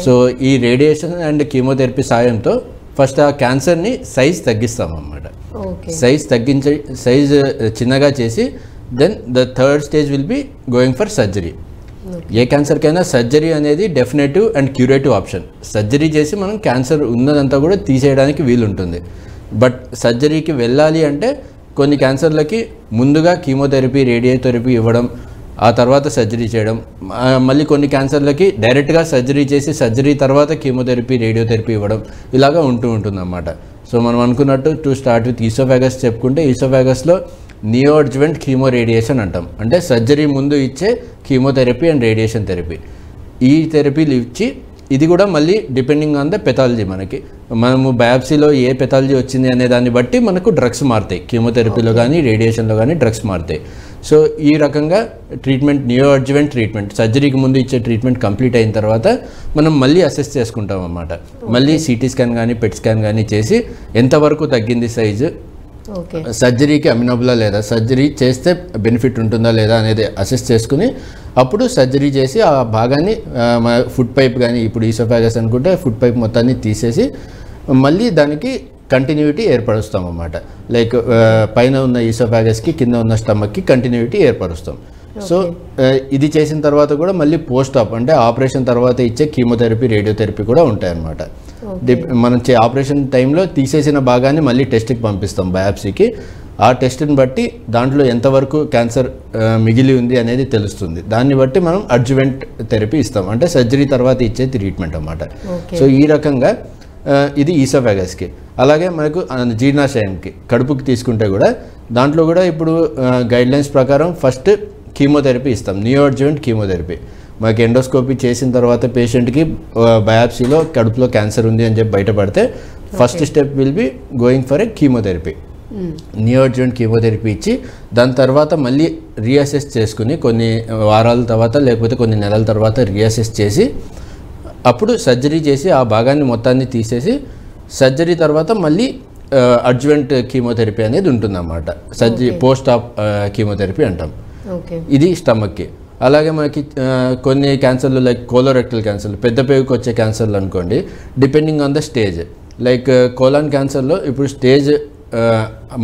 సో ఈ రేడియేషన్ అండ్ కీమోథెరపీ సాయంతో ఫస్ట్ ఆ క్యాన్సర్ని సైజ్ తగ్గిస్తాం అన్నమాట. ఓకే. సైజ్ చిన్నగా చేసి then the third stage will be going for surgery. ఏ క్యాన్సర్కైనా సర్జరీ అనేది definitive and curative option. Surgery చేసి మనం క్యాన్సర్ ఉన్నదంతా కూడా తీసేయడానికి వీలుంటుంది. బట్ సర్జరీకి వెళ్ళాలి అంటే కొన్ని క్యాన్సర్లకి ముందుగా కీమోథెరపీ, రేడియోథెరపీ ఇవ్వడం, ఆ తర్వాత సర్జరీ చేయడం. మళ్ళీ కొన్ని క్యాన్సర్లకి డైరెక్ట్గా సర్జరీ చేసి సర్జరీ తర్వాత కీమోథెరపీ, రేడియోథెరపీ ఇవ్వడం ఇలాగా ఉంటుందన్నమాట. సో మనం అనుకున్నట్టు టు స్టార్ట్ విత్ ఈసోఫాగస్ చెప్పుకుంటే ఈసోఫాగస్లో నియో అడ్జువెంట్ కీమో రేడియేషన్ అంటాం. అంటే సర్జరీ ముందు ఇచ్చే కీమోథెరపీ అండ్ రేడియేషన్ థెరపీ. ఈ థెరపీలు ఇచ్చి ఇది కూడా మళ్ళీ డిపెండింగ్ ఆన్ ద పెథాలజీ, మనము బయాప్సీలో ఏ పెథాలజీ వచ్చింది అనే దాన్ని బట్టి మనకు డ్రగ్స్ మారుతాయి. కీమోథెరపీలో కానీ రేడియేషన్లో కానీ డ్రగ్స్ మారుతాయి. సో ఈ రకంగా ట్రీట్మెంట్, నియో అడ్జువెంట్ ట్రీట్మెంట్, సర్జరీకి ముందు ఇచ్చే ట్రీట్మెంట్ కంప్లీట్ అయిన తర్వాత మనం మళ్ళీ అసెస్ చేసుకుంటాం అన్నమాట. మళ్ళీ సిటీ స్కాన్ కానీ పెట్ స్కాన్ కానీ చేసి ఎంతవరకు తగ్గింది సైజు, సర్జరీకి అమినబులా లేదా, సర్జరీ చేస్తే బెనిఫిట్ ఉంటుందా లేదా అనేది అసెస్ చేసుకుని అప్పుడు సర్జరీ చేసి ఆ భాగాన్ని ఫుడ్ పైప్ కానీ, ఇప్పుడు ఈసోఫాగస్ అనుకుంటే ఫుడ్ పైప్ మొత్తాన్ని తీసేసి మళ్ళీ దానికి కంటిన్యూటీ ఏర్పరుస్తాం అన్నమాట. లైక్ పైన ఉన్న ఈసోఫాగస్కి కింద ఉన్న స్టమక్కి కంటిన్యూటీ ఏర్పరుస్తాం. సో ఇది చేసిన తర్వాత కూడా మళ్ళీ పోస్ట్ ఆప్ అంటే ఆపరేషన్ తర్వాత ఇచ్చే కీమోథెరపీ, రేడియోథెరపీ కూడా ఉంటాయన్నమాట. మనం ఆపరేషన్ టైంలో తీసేసిన భాగాన్ని మళ్ళీ టెస్ట్కి పంపిస్తాం బయాప్సీకి. ఆ టెస్ట్ని బట్టి దాంట్లో ఎంతవరకు క్యాన్సర్ మిగిలి ఉంది అనేది తెలుస్తుంది. దాన్ని బట్టి మనం అడ్జువెంట్ థెరపీ ఇస్తాం, అంటే సర్జరీ తర్వాత ఇచ్చే ట్రీట్మెంట్ అన్నమాట. సో ఈ రకంగా ఇది ఈసోఫాగస్కి. అలాగే మనకు జీర్ణాశయానికి, కడుపుకి తీసుకుంటే కూడా దాంట్లో కూడా ఇప్పుడు గైడ్లైన్స్ ప్రకారం ఫస్ట్ కీమోథెరపీ ఇస్తాం, నియో అడ్జువెంట్ కీమోథెరపీ. మనకి ఎండోస్కోపీ చేసిన తర్వాత పేషెంట్కి బయాప్సీలో కడుపులో క్యాన్సర్ ఉంది అని చెప్పి బయటపడితే first step will be going for a chemotherapy. Neo adjuvant chemotherapy ఇచ్చి దాని తర్వాత మళ్ళీ రీఅసెస్ చేసుకుని కొన్ని వారాల తర్వాత లేకపోతే కొన్ని నెలల తర్వాత రీఅసెస్ చేసి అప్పుడు సర్జరీ చేసి ఆ భాగాన్ని మొత్తాన్ని తీసేసి సర్జరీ తర్వాత మళ్ళీ అడ్జువెంట్ కీమోథెరపీ అనేది ఉంటుందన్నమాట. సర్జరీ పోస్ట్ ఆప్ కీమోథెరపీ అంటాం. ఇది స్టమక్కి. అలాగే మనకి కొన్ని క్యాన్సర్లు లైక్ కోలోరెక్టల్ క్యాన్సర్లు, పెద్ద పేగుకి వచ్చే క్యాన్సర్లు అనుకోండి, depending on the stage. Like colon క్యాన్సర్లో ఇప్పుడు స్టేజ్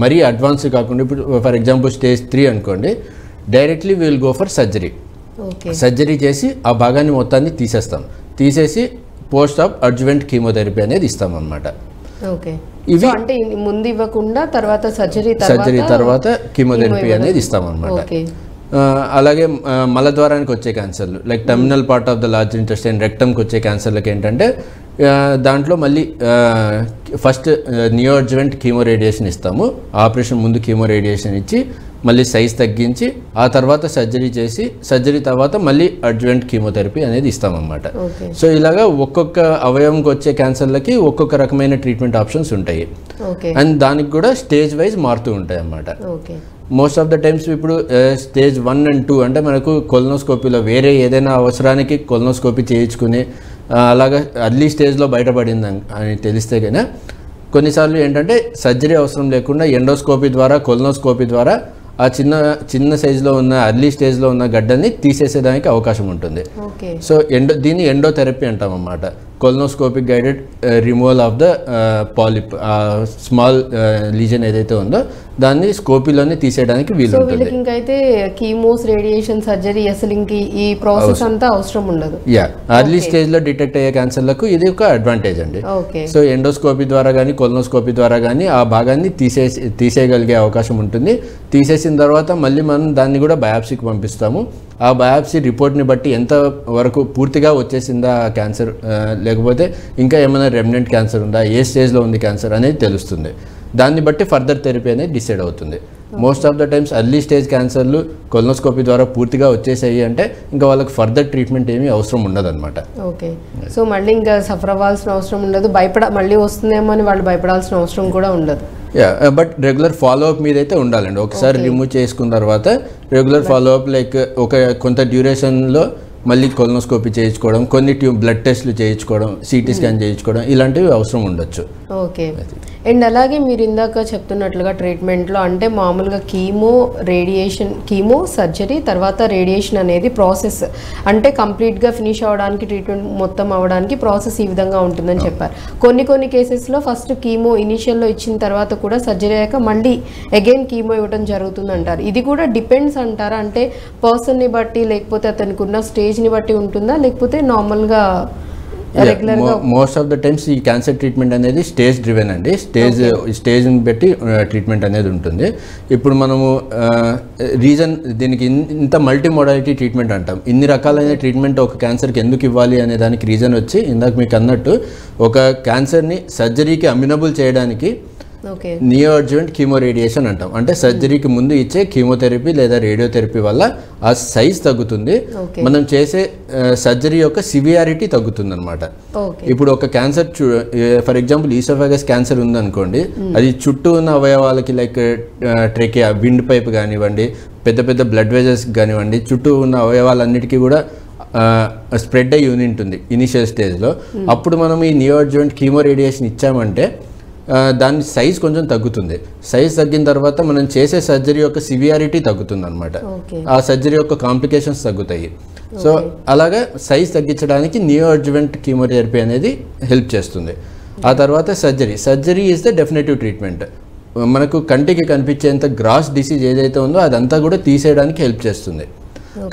మరీ అడ్వాన్స్ కాకుండా, ఇప్పుడు ఫర్ ఎగ్జాంపుల్ స్టేజ్ 3 అనుకోండి, directly we will go for surgery. Surgery చేసి ఆ భాగాన్ని మొత్తాన్ని తీసేసి పోస్ట్ ఆప్ అడ్జువెంట్ కీమోథెరపీ అనేది ఇస్తాం అన్నమాట. ఇవి అంటే ముందు ఇవ్వకుండా తర్వాత సర్జరీ తర్వాత కీమోథెరపీ అనేది ఇస్తాం అన్నమాట. అలాగే మలద్వారానికి వచ్చే క్యాన్సర్లు like terminal part of the large intestine, రెక్టమ్కి వచ్చే క్యాన్సర్లకు ఏంటంటే దాంట్లో మళ్ళీ first neoadjuvant chemo radiation ఇస్తాము. ఆపరేషన్ ముందు కీమో రేడియేషన్ ఇచ్చి మళ్ళీ సైజ్ తగ్గించి ఆ తర్వాత సర్జరీ చేసి సర్జరీ తర్వాత మళ్ళీ అడ్జువెంట్ కీమోథెరపీ అనేది ఇస్తామన్నమాట. సో ఇలాగా ఒక్కొక్క అవయవంకి వచ్చే క్యాన్సర్లకి ఒక్కొక్క రకమైన ట్రీట్మెంట్ ఆప్షన్స్ ఉంటాయి. అండ్ దానికి కూడా స్టేజ్ వైజ్ మారుతూ ఉంటాయి అన్నమాట. మోస్ట్ ఆఫ్ ద టైమ్స్ ఇప్పుడు స్టేజ్ 1 and 2 అంటే మనకు కొలనోస్కోపీలో వేరే ఏదైనా అవసరానికి కొలనోస్కోపీ చేయించుకుని అలాగా అర్లీ స్టేజ్లో బయటపడింది అని తెలిస్తే కన్నా కొన్నిసార్లు ఏంటంటే సర్జరీ అవసరం లేకుండా ఎండోస్కోపీ ద్వారా, కొలనోస్కోపీ ద్వారా ఆ చిన్న సైజులో ఉన్న అర్లీ స్టేజ్లో ఉన్న గడ్డల్ని తీసేసేదానికి అవకాశం ఉంటుంది. సో దీన్ని ఎండోథెరపీ అంటాం అన్నమాట. Colonoscopic guided removal of the polyp, small lesion ఏదైతే ఉందో దాన్ని స్కోపీలోనే తీసేయడానికి వీలు ఉంటుంది. ఇంకైతే కీమోస్, రేడియేషన్, సర్జరీ అసలు ఇంక ఈ ప్రాసెస్ అంతా అవసరం ఉండదు. అర్లీ స్టేజ్లో డిటెక్ట్ అయ్యే క్యాన్సర్లకు ఇది ఒక అడ్వాంటేజ్ అండి. సో ఎండోస్కోపీ ద్వారా కానీ కొలనోస్కోపీ ద్వారా కానీ ఆ భాగాన్ని తీసేయగలిగే అవకాశం ఉంటుంది. తీసేసిన తర్వాత మళ్ళీ మనం దాన్ని కూడా బయాప్సీకి పంపిస్తాము. ఆ బయాప్సీ రిపోర్ట్ని బట్టి ఎంత వరకు పూర్తిగా వచ్చేసిందా ఆ క్యాన్సర్, లేకపోతే ఇంకా ఏమైనా రెమినెంట్ క్యాన్సర్ ఉందా, ఏ స్టేజ్లో ఉంది క్యాన్సర్ అనేది తెలుస్తుంది. దాన్ని బట్టి ఫర్దర్ థెరపీ అనేది డిసైడ్ అవుతుంది. Most of the times early stage క్యాన్సర్లు కొలనోస్కోపీ ద్వారా పూర్తిగా వచ్చేసాయి అంటే ఇంకా వాళ్ళకి ఫర్దర్ ట్రీట్మెంట్ ఏమీ అవసరం ఉండదు అనమాట. ఓకే. సో మళ్ళీ ఇంకా సఫర్ అవ్వాల్సిన అవసరం ఉండదు, మళ్ళీ వస్తుందేమో అని వాళ్ళు భయపడాల్సిన అవసరం కూడా ఉండదు. బట్ రెగ్యులర్ ఫాలోఅప్ మీద అయితే ఉండాలండి. ఒకసారి రిమూవ్ చేసుకున్న తర్వాత రెగ్యులర్ ఫాలోఅప్ లైక్ కొంత డ్యూరేషన్లో మళ్ళీ కొలనోస్కోపీ చేయించుకోవడం, కొన్ని బ్లడ్ టెస్ట్లు చేయించుకోవడం, సిటీ స్కాన్ చేయించుకోవడం ఇలాంటివి అవసరం ఉండొచ్చు. ఓకే. అండ్ అలాగే మీరు ఇందాక చెప్తున్నట్లుగా ట్రీట్మెంట్లో అంటే మామూలుగా కీమో సర్జరీ తర్వాత రేడియేషన్ అనేది ప్రాసెస్ అంటే కంప్లీట్గా ఫినిష్ అవ్వడానికి ట్రీట్మెంట్ మొత్తం అవ్వడానికి ప్రాసెస్ ఈ విధంగా ఉంటుందని చెప్పారు. కొన్ని కేసెస్లో ఫస్ట్ కీమో ఇనిషియల్లో ఇచ్చిన తర్వాత కూడా సర్జరీ అయ్యాక మళ్ళీ అగైన్ కీమో ఇవ్వడం జరుగుతుంది అంటారు. ఇది కూడా డిపెండ్స్ అంటారా, అంటే పర్సన్ని బట్టి లేకపోతే అతనికి ఉన్న స్టేజ్ని బట్టి ఉంటుందా, లేకపోతే నార్మల్గా మోస్ట్ ఆఫ్ ద టైమ్స్ ఈ క్యాన్సర్ ట్రీట్మెంట్ అనేది స్టేజ్ డ్రివెన్ అండి. స్టేజ్ని బట్టి ట్రీట్మెంట్ అనేది ఉంటుంది. ఇప్పుడు మనము రీజన్ దీనికి ఇంత మల్టీ మోడాలిటీ ట్రీట్మెంట్ అంటాం. ఇన్ని రకాలైన ట్రీట్మెంట్ ఒక క్యాన్సర్కి ఎందుకు ఇవ్వాలి అనే దానికి రీజన్ వచ్చి ఇందాక మీకు అన్నట్టు ఒక క్యాన్సర్ని సర్జరీకి అమ్యూనబుల్ చేయడానికి నియో అడ్జువెంట్ కీమో రేడియేషన్ అంటాం. అంటే సర్జరీకి ముందు ఇచ్చే కీమోథెరపీ లేదా రేడియోథెరపీ వల్ల ఆ సైజ్ తగ్గుతుంది, మనం చేసే సర్జరీ యొక్క సివియారిటీ తగ్గుతుంది అనమాట. ఇప్పుడు ఒక cancer for example oesophagus cancer ఉందనుకోండి, అది చుట్టూ ఉన్న అవయవాలకి లైక్ ట్రెకియా, విండ్ పైప్ కానివ్వండి, పెద్ద పెద్ద బ్లడ్ వెజల్స్ కానివ్వండి, చుట్టూ ఉన్న అవయవాలన్నిటికీ కూడా స్ప్రెడ్ అయ్యి ఉంటుంది ఇనిషియల్ స్టేజ్లో. అప్పుడు మనం ఈ నియో అడ్జువెంట్ కీమో రేడియేషన్ ఇచ్చామంటే దాని సైజ్ కొంచెం తగ్గుతుంది. సైజ్ తగ్గిన తర్వాత మనం చేసే సర్జరీ యొక్క సివియారిటీ తగ్గుతుంది అనమాట. ఆ సర్జరీ యొక్క కాంప్లికేషన్స్ తగ్గుతాయి. సో అలాగా సైజ్ తగ్గించడానికి నియో అడ్జువెంట్ కీమోథెరపీ అనేది హెల్ప్ చేస్తుంది. ఆ తర్వాత surgery is the definitive treatment. మనకు కంటికి కనిపించేంత గ్రాస్ డిసీజ్ ఏదైతే ఉందో అదంతా కూడా తీసేయడానికి హెల్ప్ చేస్తుంది.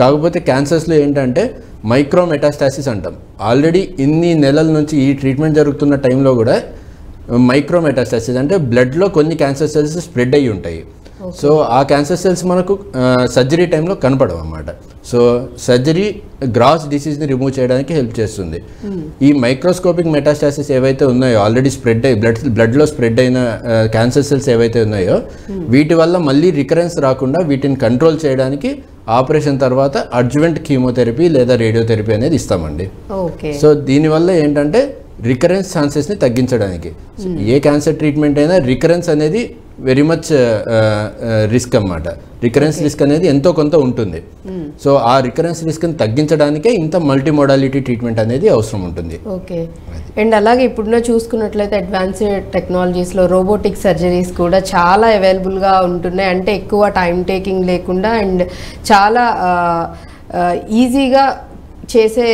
కాకపోతే క్యాన్సర్స్లో ఏంటంటే మైక్రో మెటాస్టాసిస్ అంటాం. ఆల్రెడీ ఇన్ని నెలల నుంచి ఈ ట్రీట్మెంట్ జరుగుతున్న టైంలో కూడా మైక్రో మెటాస్టాసిస్ అంటే బ్లడ్లో కొన్ని క్యాన్సర్ సెల్స్ స్ప్రెడ్ అయ్యి ఉంటాయి. సో ఆ క్యాన్సర్ సెల్స్ మనకు సర్జరీ టైంలో కనపడవు అన్నమాట. సో సర్జరీ గ్రాస్ డిసీజ్ని రిమూవ్ చేయడానికి హెల్ప్ చేస్తుంది. ఈ మైక్రోస్కోపిక్ మెటాస్టాసిస్ ఏవైతే ఉన్నాయో ఆల్రెడీ స్ప్రెడ్ అయ్యి బ్లడ్లో స్ప్రెడ్ అయిన క్యాన్సర్ సెల్స్ ఏవైతే ఉన్నాయో వీటి వల్ల మళ్ళీ రికరెన్స్ రాకుండా వీటిని కంట్రోల్ చేయడానికి ఆపరేషన్ తర్వాత అడ్జువెంట్ కీమోథెరపీ లేదా రేడియోథెరపీ అనేది ఇస్తామండి. సో దీనివల్ల ఏంటంటే రికరెన్స్ ఛాన్సెస్ని తగ్గించడానికి, ఏ క్యాన్సర్ ట్రీట్మెంట్ అయినా రికరెన్స్ అనేది వెరీ మచ్ రిస్క్ అన్నమాట. రికరెన్స్ రిస్క్ అనేది ఎంతో కొంత ఉంటుంది. సో ఆ రికరెన్స్ రిస్క్ని తగ్గించడానికే ఇంత మల్టీ మోడాలిటీ ట్రీట్మెంట్ అనేది అవసరం ఉంటుంది. ఓకే. అండ్ అలాగే ఇప్పుడున్న చూసుకున్నట్లయితే అడ్వాన్స్డ్ టెక్నాలజీస్లో రోబోటిక్ సర్జరీస్ కూడా చాలా అవైలబుల్గా ఉంటున్నాయి. అంటే ఎక్కువ టైం టేకింగ్ లేకుండా అండ్ చాలా ఈజీగా చేసే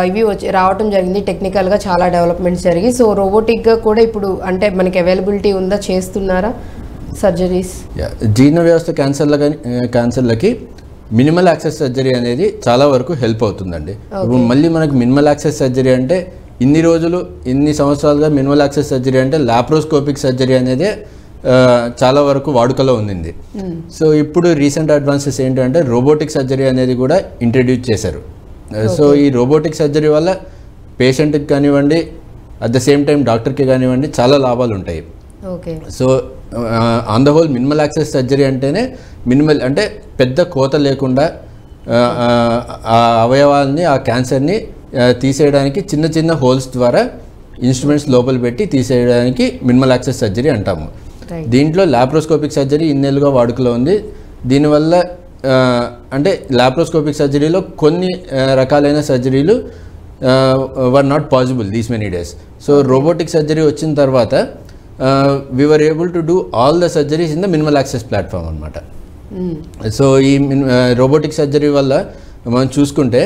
ఇవి రావటం జరిగింది. టెక్నికల్గా చాలా డెవలప్మెంట్స్ జరిగి సో రోబోటిక్గా కూడా ఇప్పుడు అంటే మనకి అవైలబిలిటీ ఉందా, చేస్తున్నారా సర్జరీస్? జీర్ణ వ్యవస్థ క్యాన్సర్లకి మినిమల్ యాక్సెస్ సర్జరీ అనేది చాలా వరకు హెల్ప్ అవుతుందండి. ఇప్పుడు మళ్ళీ మనకు మినిమల్ యాక్సెస్ సర్జరీ అంటే ఇన్ని సంవత్సరాలుగా మినిమల్ యాక్సెస్ సర్జరీ అంటే లాప్రోస్కోపిక్ సర్జరీ అనేది చాలా వరకు వాడుకలో ఉంది. సో ఇప్పుడు రీసెంట్ అడ్వాన్సెస్ ఏంటంటే రోబోటిక్ సర్జరీ అనేది కూడా ఇంట్రడ్యూస్ చేశారు. సో ఈ రోబోటిక్ సర్జరీ వల్ల పేషెంట్కి కానివ్వండి అట్ ద సేమ్ టైం డాక్టర్కి కానివ్వండి చాలా లాభాలు ఉంటాయి. So on the whole minimal access surgery అంటేనే మినిమల్ అంటే పెద్ద కోత లేకుండా ఆ అవయవాల్ని ఆ క్యాన్సర్ని తీసేయడానికి చిన్న చిన్న హోల్స్ ద్వారా ఇన్స్ట్రుమెంట్స్ లోపల పెట్టి తీసేయడానికి మినిమల్ యాక్సెస్ సర్జరీ అంటాము. దీంట్లో లాప్రోస్కోపిక్ సర్జరీ ఇన్నేళ్ళుగా వాడుకలో ఉంది. దీనివల్ల అంటే లాప్రోస్కోపిక్ సర్జరీలో కొన్ని రకాలైన సర్జరీలు were not possible these many days. So robotic surgery వచ్చిన తర్వాత we were able to do all the surgeries in the minimal access platform అనమాట. సో ఈ రోబోటిక్ సర్జరీ వల్ల మనం చూసుకుంటే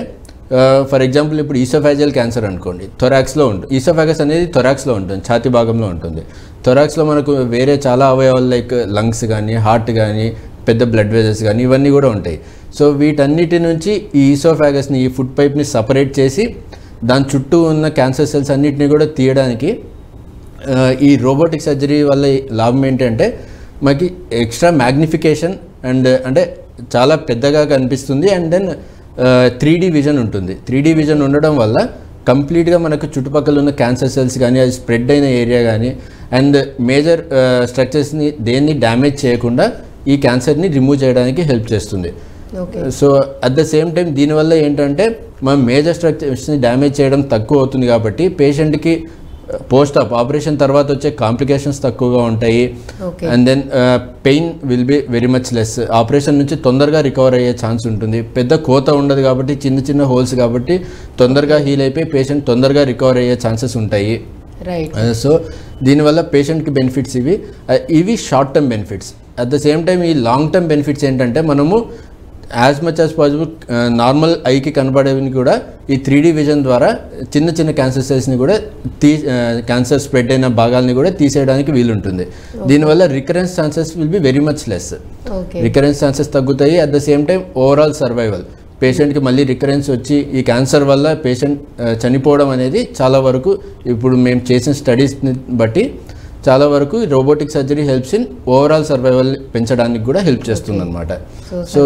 ఫర్ ఎగ్జాంపుల్ ఇప్పుడు ఈసోఫాజియల్ క్యాన్సర్ అనుకోండి, థొరాక్స్లో ఉంటుంది. ఈసోఫాగస్ అనేది థొరాక్స్లో ఉంటుంది, ఛాతీ భాగంలో ఉంటుంది. థొరాక్స్లో మనకు వేరే చాలా అవయవాలు లైక్ లంగ్స్ కానీ హార్ట్ కానీ పెద్ద బ్లడ్ వెజల్స్ కానీ ఇవన్నీ కూడా ఉంటాయి. సో వీటన్నిటి నుంచి ఈ ఈసోఫాగస్ని ఈ ఫుడ్ పైప్ని సపరేట్ చేసి దాని చుట్టూ ఉన్న క్యాన్సర్ సెల్స్ అన్నిటిని కూడా తీయడానికి ఈ రోబోటిక్ సర్జరీ వల్ల లాభం ఏంటంటే మనకి ఎక్స్ట్రా మ్యాగ్నిఫికేషన్ అండ్ అంటే చాలా పెద్దగా కనిపిస్తుంది. అండ్ దెన్ 3D విజన్ ఉంటుంది. 3D విజన్ ఉండడం వల్ల కంప్లీట్గా మనకు చుట్టుపక్కల ఉన్న క్యాన్సర్ సెల్స్ కానీ అది స్ప్రెడ్ అయిన ఏరియా కానీ అండ్ మేజర్ స్ట్రక్చర్స్ని దేన్ని డ్యామేజ్ చేయకుండా ఈ క్యాన్సర్ని రిమూవ్ చేయడానికి హెల్ప్ చేస్తుంది. So at the same time దీనివల్ల ఏంటంటే మనం మేజర్ స్ట్రక్చర్స్ని డ్యామేజ్ చేయడం తక్కువ అవుతుంది కాబట్టి పేషెంట్కి పోస్ట్ ఆపరేషన్ తర్వాత వచ్చే కాంప్లికేషన్స్ తక్కువగా ఉంటాయి. And then pain will be very much less. Operation నుంచి తొందరగా రికవర్ అయ్యే ఛాన్స్ ఉంటుంది. పెద్ద కోత ఉండదు కాబట్టి చిన్న చిన్న హోల్స్ కాబట్టి తొందరగా హీల్ అయిపోయి పేషెంట్ తొందరగా రికవర్ అయ్యే ఛాన్సెస్ ఉంటాయి. రైట్. సో దీనివల్ల పేషెంట్కి బెనిఫిట్స్ ఇవి short term benefits. At the same time ఈ లాంగ్ టర్మ్ బెనిఫిట్స్ ఏంటంటే మనము as much as possible normal ఐకి కనబడేవి కూడా ఈ 3D విజన్ ద్వారా చిన్న చిన్న క్యాన్సర్ సెల్స్ని కూడా క్యాన్సర్ స్ప్రెడ్ అయిన భాగాలని కూడా తీసేయడానికి వీలుంటుంది. దీనివల్ల recurrence chances will be very much less. Recurrence chances తగ్గుతాయి. At the same time overall survival, పేషెంట్కి మళ్ళీ రికరెన్స్ వచ్చి ఈ క్యాన్సర్ వల్ల పేషెంట్ చనిపోవడం అనేది చాలా వరకు ఇప్పుడు మేము చేసిన స్టడీస్ని బట్టి చాలా వరకు robotic surgery helps in overall survival పెంచడానికి కూడా హెల్ప్ చేస్తుంది అనమాట. సో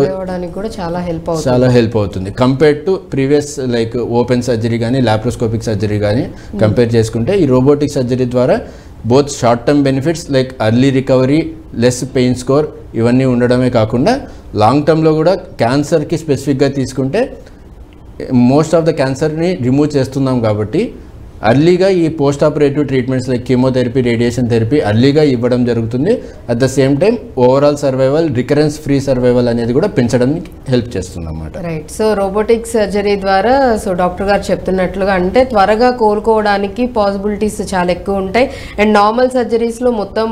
చాలా హెల్ప్ అవుతుంది compare to previous like open surgery కానీ లాప్రోస్కోపిక్ సర్జరీ కానీ కంపేర్ చేసుకుంటే ఈ రోబోటిక్ సర్జరీ ద్వారా both short term benefits like early recovery, less pain score ఇవన్నీ ఉండడమే కాకుండా లాంగ్ టర్మ్లో కూడా క్యాన్సర్కి స్పెసిఫిక్గా తీసుకుంటే మోస్ట్ ఆఫ్ ద క్యాన్సర్ని రిమూవ్ చేస్తున్నాం కాబట్టి అర్లీగా ఈ post operative treatments like chemotherapy, radiation therapy అర్లీగా ఇవ్వడం జరుగుతుంది. At the same time overall survival, recurrence free survival అనేది కూడా పెంచడానికి హెల్ప్ చేస్తుంది అన్నమాట. రైట్. సో రోబోటిక్ సర్జరీ ద్వారా సో డాక్టర్ గారు చెప్తున్నట్లుగా అంటే త్వరగా కోలుకోవడానికి పాసిబిలిటీస్ చాలా ఎక్కువ ఉంటాయి. అండ్ నార్మల్ సర్జరీస్లో మొత్తం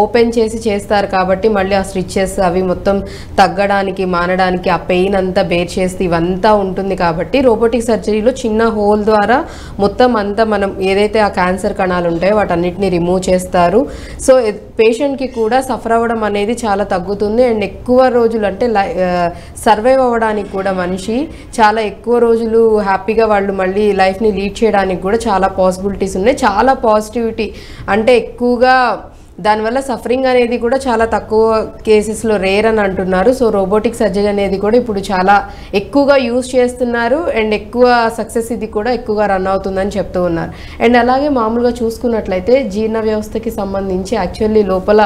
ఓపెన్ చేసి చేస్తారు కాబట్టి మళ్ళీ ఆ స్టిచెస్ అవి మొత్తం తగ్గడానికి, మానడానికి, ఆ పెయిన్ అంతా బేర్ చేస్తే ఇవంతా ఉంటుంది కాబట్టి రోబోటిక్ సర్జరీలో చిన్న హోల్ ద్వారా మొత్తం అంతా మనం ఏదైతే ఆ క్యాన్సర్ కణాలు ఉంటాయో వాటన్నిటిని రిమూవ్ చేస్తారు. సో పేషెంట్కి కూడా సఫర్ అవ్వడం అనేది చాలా తగ్గుతుంది. అండ్ ఎక్కువ రోజులు అంటే సర్వైవ్ అవ్వడానికి కూడా మనిషి చాలా ఎక్కువ రోజులు హ్యాపీగా వాళ్ళు మళ్ళీ లైఫ్ని లీడ్ చేయడానికి కూడా చాలా పాసిబిలిటీస్ ఉన్నాయి. చాలా పాజిటివిటీ అంటే ఎక్కువగా దానివల్ల సఫరింగ్ అనేది కూడా చాలా తక్కువ కేసెస్లో రేర్ అని అంటున్నారు. సో రోబోటిక్ సర్జరీ అనేది కూడా ఇప్పుడు చాలా ఎక్కువగా యూజ్ చేస్తున్నారు అండ్ ఎక్కువ సక్సెస్ ఇది కూడా ఎక్కువగా రన్ అవుతుందని చెప్తూ ఉన్నారు. అండ్ అలాగే మామూలుగా చూసుకున్నట్లయితే జీర్ణ వ్యవస్థకి సంబంధించి యాక్చువల్లీ లోపల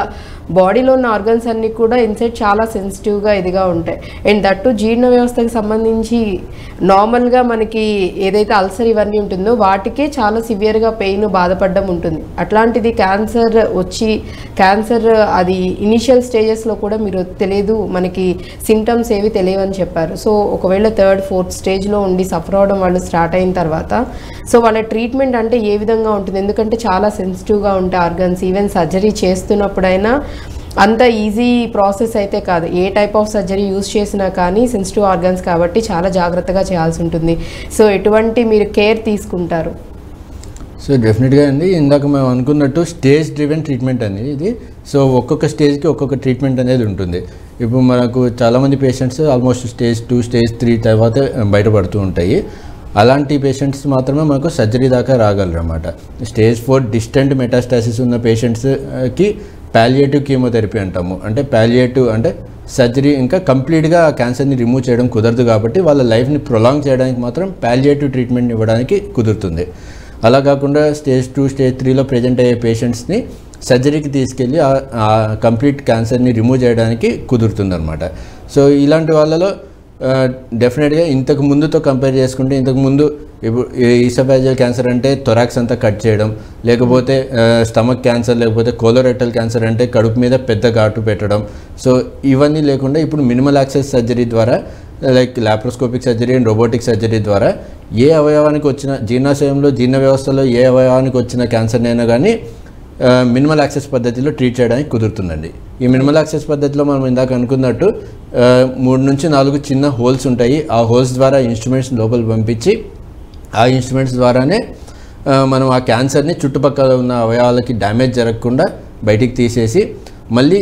బాడీలో ఉన్న ఆర్గన్స్ అన్నీ కూడా ఇన్సైడ్ చాలా సెన్సిటివ్గా ఇదిగా ఉంటాయి. అండ్ దట్టు జీర్ణ వ్యవస్థకి సంబంధించి నార్మల్గా మనకి ఏదైతే అల్సర్ ఇవన్నీ ఉంటుందో వాటికే చాలా సివియర్గా పెయిన్, బాధపడడం ఉంటుంది. అట్లాంటిది క్యాన్సర్ వచ్చి క్యాన్సర్ అది ఇనిషియల్ స్టేజెస్లో కూడా మీరు తెలియదు, మనకి సిమ్టమ్స్ ఏవి తెలియవని చెప్పారు. సో ఒకవేళ 3rd, 4th స్టేజ్లో ఉండి సఫర్ అవడం వాళ్ళు స్టార్ట్ అయిన తర్వాత సో వాళ్ళ ట్రీట్మెంట్ అంటే ఏ విధంగా ఉంటుంది? ఎందుకంటే చాలా సెన్సిటివ్గా ఉంటాయి ఆర్గన్స్. ఈవెన్ సర్జరీ చేస్తున్నప్పుడైనా అంత ఈజీ ప్రాసెస్ అయితే కాదు. ఏ టైప్ ఆఫ్ సర్జరీ యూజ్ చేసినా కానీ సెన్సిటివ్ ఆర్గన్స్ కాబట్టి చాలా జాగ్రత్తగా చేయాల్సి ఉంటుంది. సో ఎటువంటి మీరు కేర్ తీసుకుంటారు? సో డెఫినెట్గా అండి, ఇందాక మేము అనుకున్నట్టు స్టేజ్ డ్రివెన్ ట్రీట్మెంట్ అనేది ఇది. సో ఒక్కొక్క స్టేజ్కి ఒక్కొక్క ట్రీట్మెంట్ అనేది ఉంటుంది. ఇప్పుడు మనకు చాలామంది పేషెంట్స్ ఆల్మోస్ట్ స్టేజ్ 2, స్టేజ్ 3 తర్వాత బయటపడుతూ ఉంటాయి. అలాంటి పేషెంట్స్ మాత్రమే మనకు సర్జరీ దాకా రాగలరు అన్నమాట. స్టేజ్ 4 డిస్టెంట్ మెటాస్టాసిస్ ఉన్న పేషెంట్స్కి పాలియేటివ్ కీమోథెరపీ అంటాము. అంటే పాలియేటివ్ అంటే సర్జరీ ఇంకా కంప్లీట్గా క్యాన్సర్ని రిమూవ్ చేయడం కుదరదు కాబట్టి వాళ్ళ లైఫ్ని ప్రొలాంగ్ చేయడానికి మాత్రం పాలియేటివ్ ట్రీట్మెంట్ ఇవ్వడానికి కుదురుతుంది. అలా కాకుండా స్టేజ్ 2, స్టేజ్ 3లో ప్రజెంట్ అయ్యే పేషెంట్స్ని సర్జరీకి తీసుకెళ్ళి ఆ కంప్లీట్ క్యాన్సర్ని రిమూవ్ చేయడానికి కుదురుతుంది అనమాట. సో ఇలాంటి వాళ్ళలో డెఫినెట్గా ఇంతకు ముందుతో కంపేర్ చేసుకుంటే ఇంతకుముందు ఇప్పుడు ఈసోఫాజియల్ క్యాన్సర్ అంటే థొరాక్స్ అంతా కట్ చేయడం, లేకపోతే స్టమక్ క్యాన్సర్, లేకపోతే కోలోరెక్టల్ క్యాన్సర్ అంటే కడుపు మీద పెద్ద ఘాటు పెట్టడం. సో ఇవన్నీ లేకుండా ఇప్పుడు మినిమల్ యాక్సెస్ సర్జరీ ద్వారా like laparoscopic surgery and robotic surgery ద్వారా ఏ అవయవానికి వచ్చిన జీర్ణాశయంలో, జీర్ణ వ్యవస్థలో ఏ అవయవానికి వచ్చిన క్యాన్సర్నైనా కానీ మినిమల్ యాక్సెస్ పద్ధతిలో ట్రీట్ చేయడానికి కుదురుతుందండి. ఈ మినిమల్ యాక్సెస్ పద్ధతిలో మనం ఇందాక అనుకున్నట్టు 3 నుంచి 4 చిన్న హోల్స్ ఉంటాయి. ఆ హోల్స్ ద్వారా ఇన్స్ట్రుమెంట్స్ లోపల పంపించి ఆ ఇన్స్ట్రుమెంట్స్ ద్వారానే మనం ఆ క్యాన్సర్ని చుట్టుపక్కల ఉన్న అవయవాలకి డ్యామేజ్ జరగకుండా బయటికి తీసేసి మళ్ళీ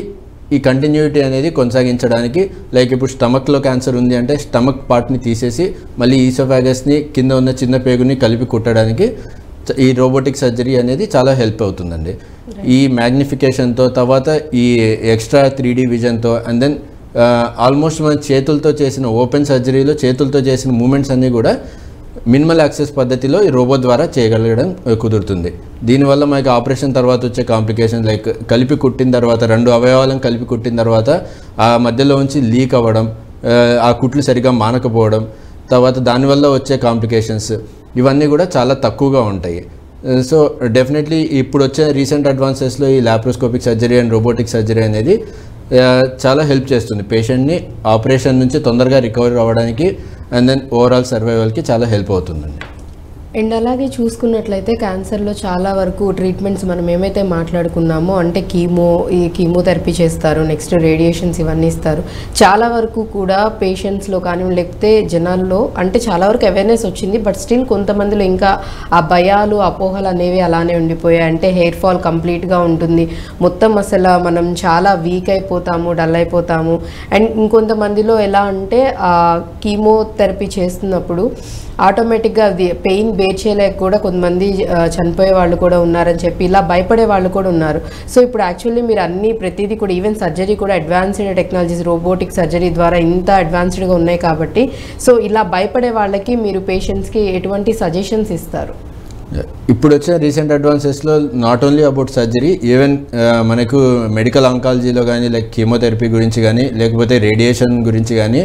ఈ కంటిన్యూటీ అనేది కొనసాగించడానికి, లైక్ ఇప్పుడు స్టమక్లో క్యాన్సర్ ఉంది అంటే స్టమక్ పార్ట్ని తీసేసి మళ్ళీ ఈసోఫాగస్ని కింద ఉన్న చిన్న పేగుని కలిపి కుట్టడానికి ఈ రోబోటిక్ సర్జరీ అనేది చాలా హెల్ప్ అవుతుందండి. ఈ మ్యాగ్నిఫికేషన్తో తర్వాత ఈ ఎక్స్ట్రా 3D విజన్తో అండ్ దెన్ ఆల్మోస్ట్ మన చేతులతో చేసిన ఓపెన్ సర్జరీలో చేతులతో చేసిన మూమెంట్స్ అన్నీ కూడా మినిమల్ యాక్సెస్ పద్ధతిలో ఈ రోబో ద్వారా చేయగలగడం కుదురుతుంది. దీనివల్ల మనకి ఆపరేషన్ తర్వాత వచ్చే కాంప్లికేషన్ లైక్ కలిపి కుట్టిన తర్వాత 2 అవయవాలను కలిపి కుట్టిన తర్వాత ఆ మధ్యలో ఉంచి లీక్ అవ్వడం, ఆ కుట్లు సరిగా మానకపోవడం, తర్వాత దానివల్ల వచ్చే కాంప్లికేషన్స్ ఇవన్నీ కూడా చాలా తక్కువగా ఉంటాయి. సో డెఫినెట్లీ ఇప్పుడు వచ్చే రీసెంట్ అడ్వాన్సెస్లో ఈ laparoscopic surgery and robotic surgery అనేది చాలా హెల్ప్ చేస్తుంది. పేషెంట్ని ఆపరేషన్ నుంచి తొందరగా రికవర్ అవ్వడానికి అండ్ దెన్ ఓవరాల్ సర్వైవల్కి చాలా హెల్ప్ అవుతుందండి. అండ్ అలాగే చూసుకున్నట్లయితే క్యాన్సర్లో చాలా వరకు ట్రీట్మెంట్స్ మనం ఏమైతే మాట్లాడుకున్నామో అంటే కీమోథెరపీ చేస్తారు, నెక్స్ట్ రేడియేషన్స్ ఇవన్నీ ఇస్తారు. చాలా వరకు కూడా పేషెంట్స్లో కానీ లేకపోతే జనాల్లో అంటే చాలా వరకు అవేర్నెస్ వచ్చింది. బట్ స్టిల్ కొంతమందిలో ఇంకా ఆ భయాలు అపోహలు అనేవి అలానే ఉండిపోయాయి. అంటే హెయిర్ ఫాల్ కంప్లీట్గా ఉంటుంది, మొత్తం అసలు మనం చాలా వీక్ అయిపోతాము, డల్ అయిపోతాము. అండ్ ఇంకొంతమందిలో ఎలా అంటే కీమోథెరపీ చేస్తున్నప్పుడు ఆటోమేటిక్గా అది పెయిన్ బేర్ చేయలేక కూడా కొంతమంది చనిపోయే వాళ్ళు కూడా ఉన్నారని చెప్పి ఇలా భయపడే వాళ్ళు కూడా ఉన్నారు. సో ఇప్పుడు యాక్చువల్లీ మీరు ప్రతిదీ కూడా ఈవెన్ సర్జరీ కూడా అడ్వాన్స్డ్ టెక్నాలజీస్, రోబోటిక్ సర్జరీ ద్వారా ఇంత అడ్వాన్స్డ్గా ఉన్నాయి కాబట్టి సో ఇలా భయపడే వాళ్ళకి మీరు పేషెంట్స్కి ఎటువంటి సజెషన్స్ ఇస్తారు? ఇప్పుడు వచ్చిన రీసెంట్ అడ్వాన్సెస్లో not only about surgery, even మనకు మెడికల్ ఆంకాలజీలో కానీ లైక్ కీమోథెరపీ గురించి కానీ లేకపోతే రేడియేషన్ గురించి కానీ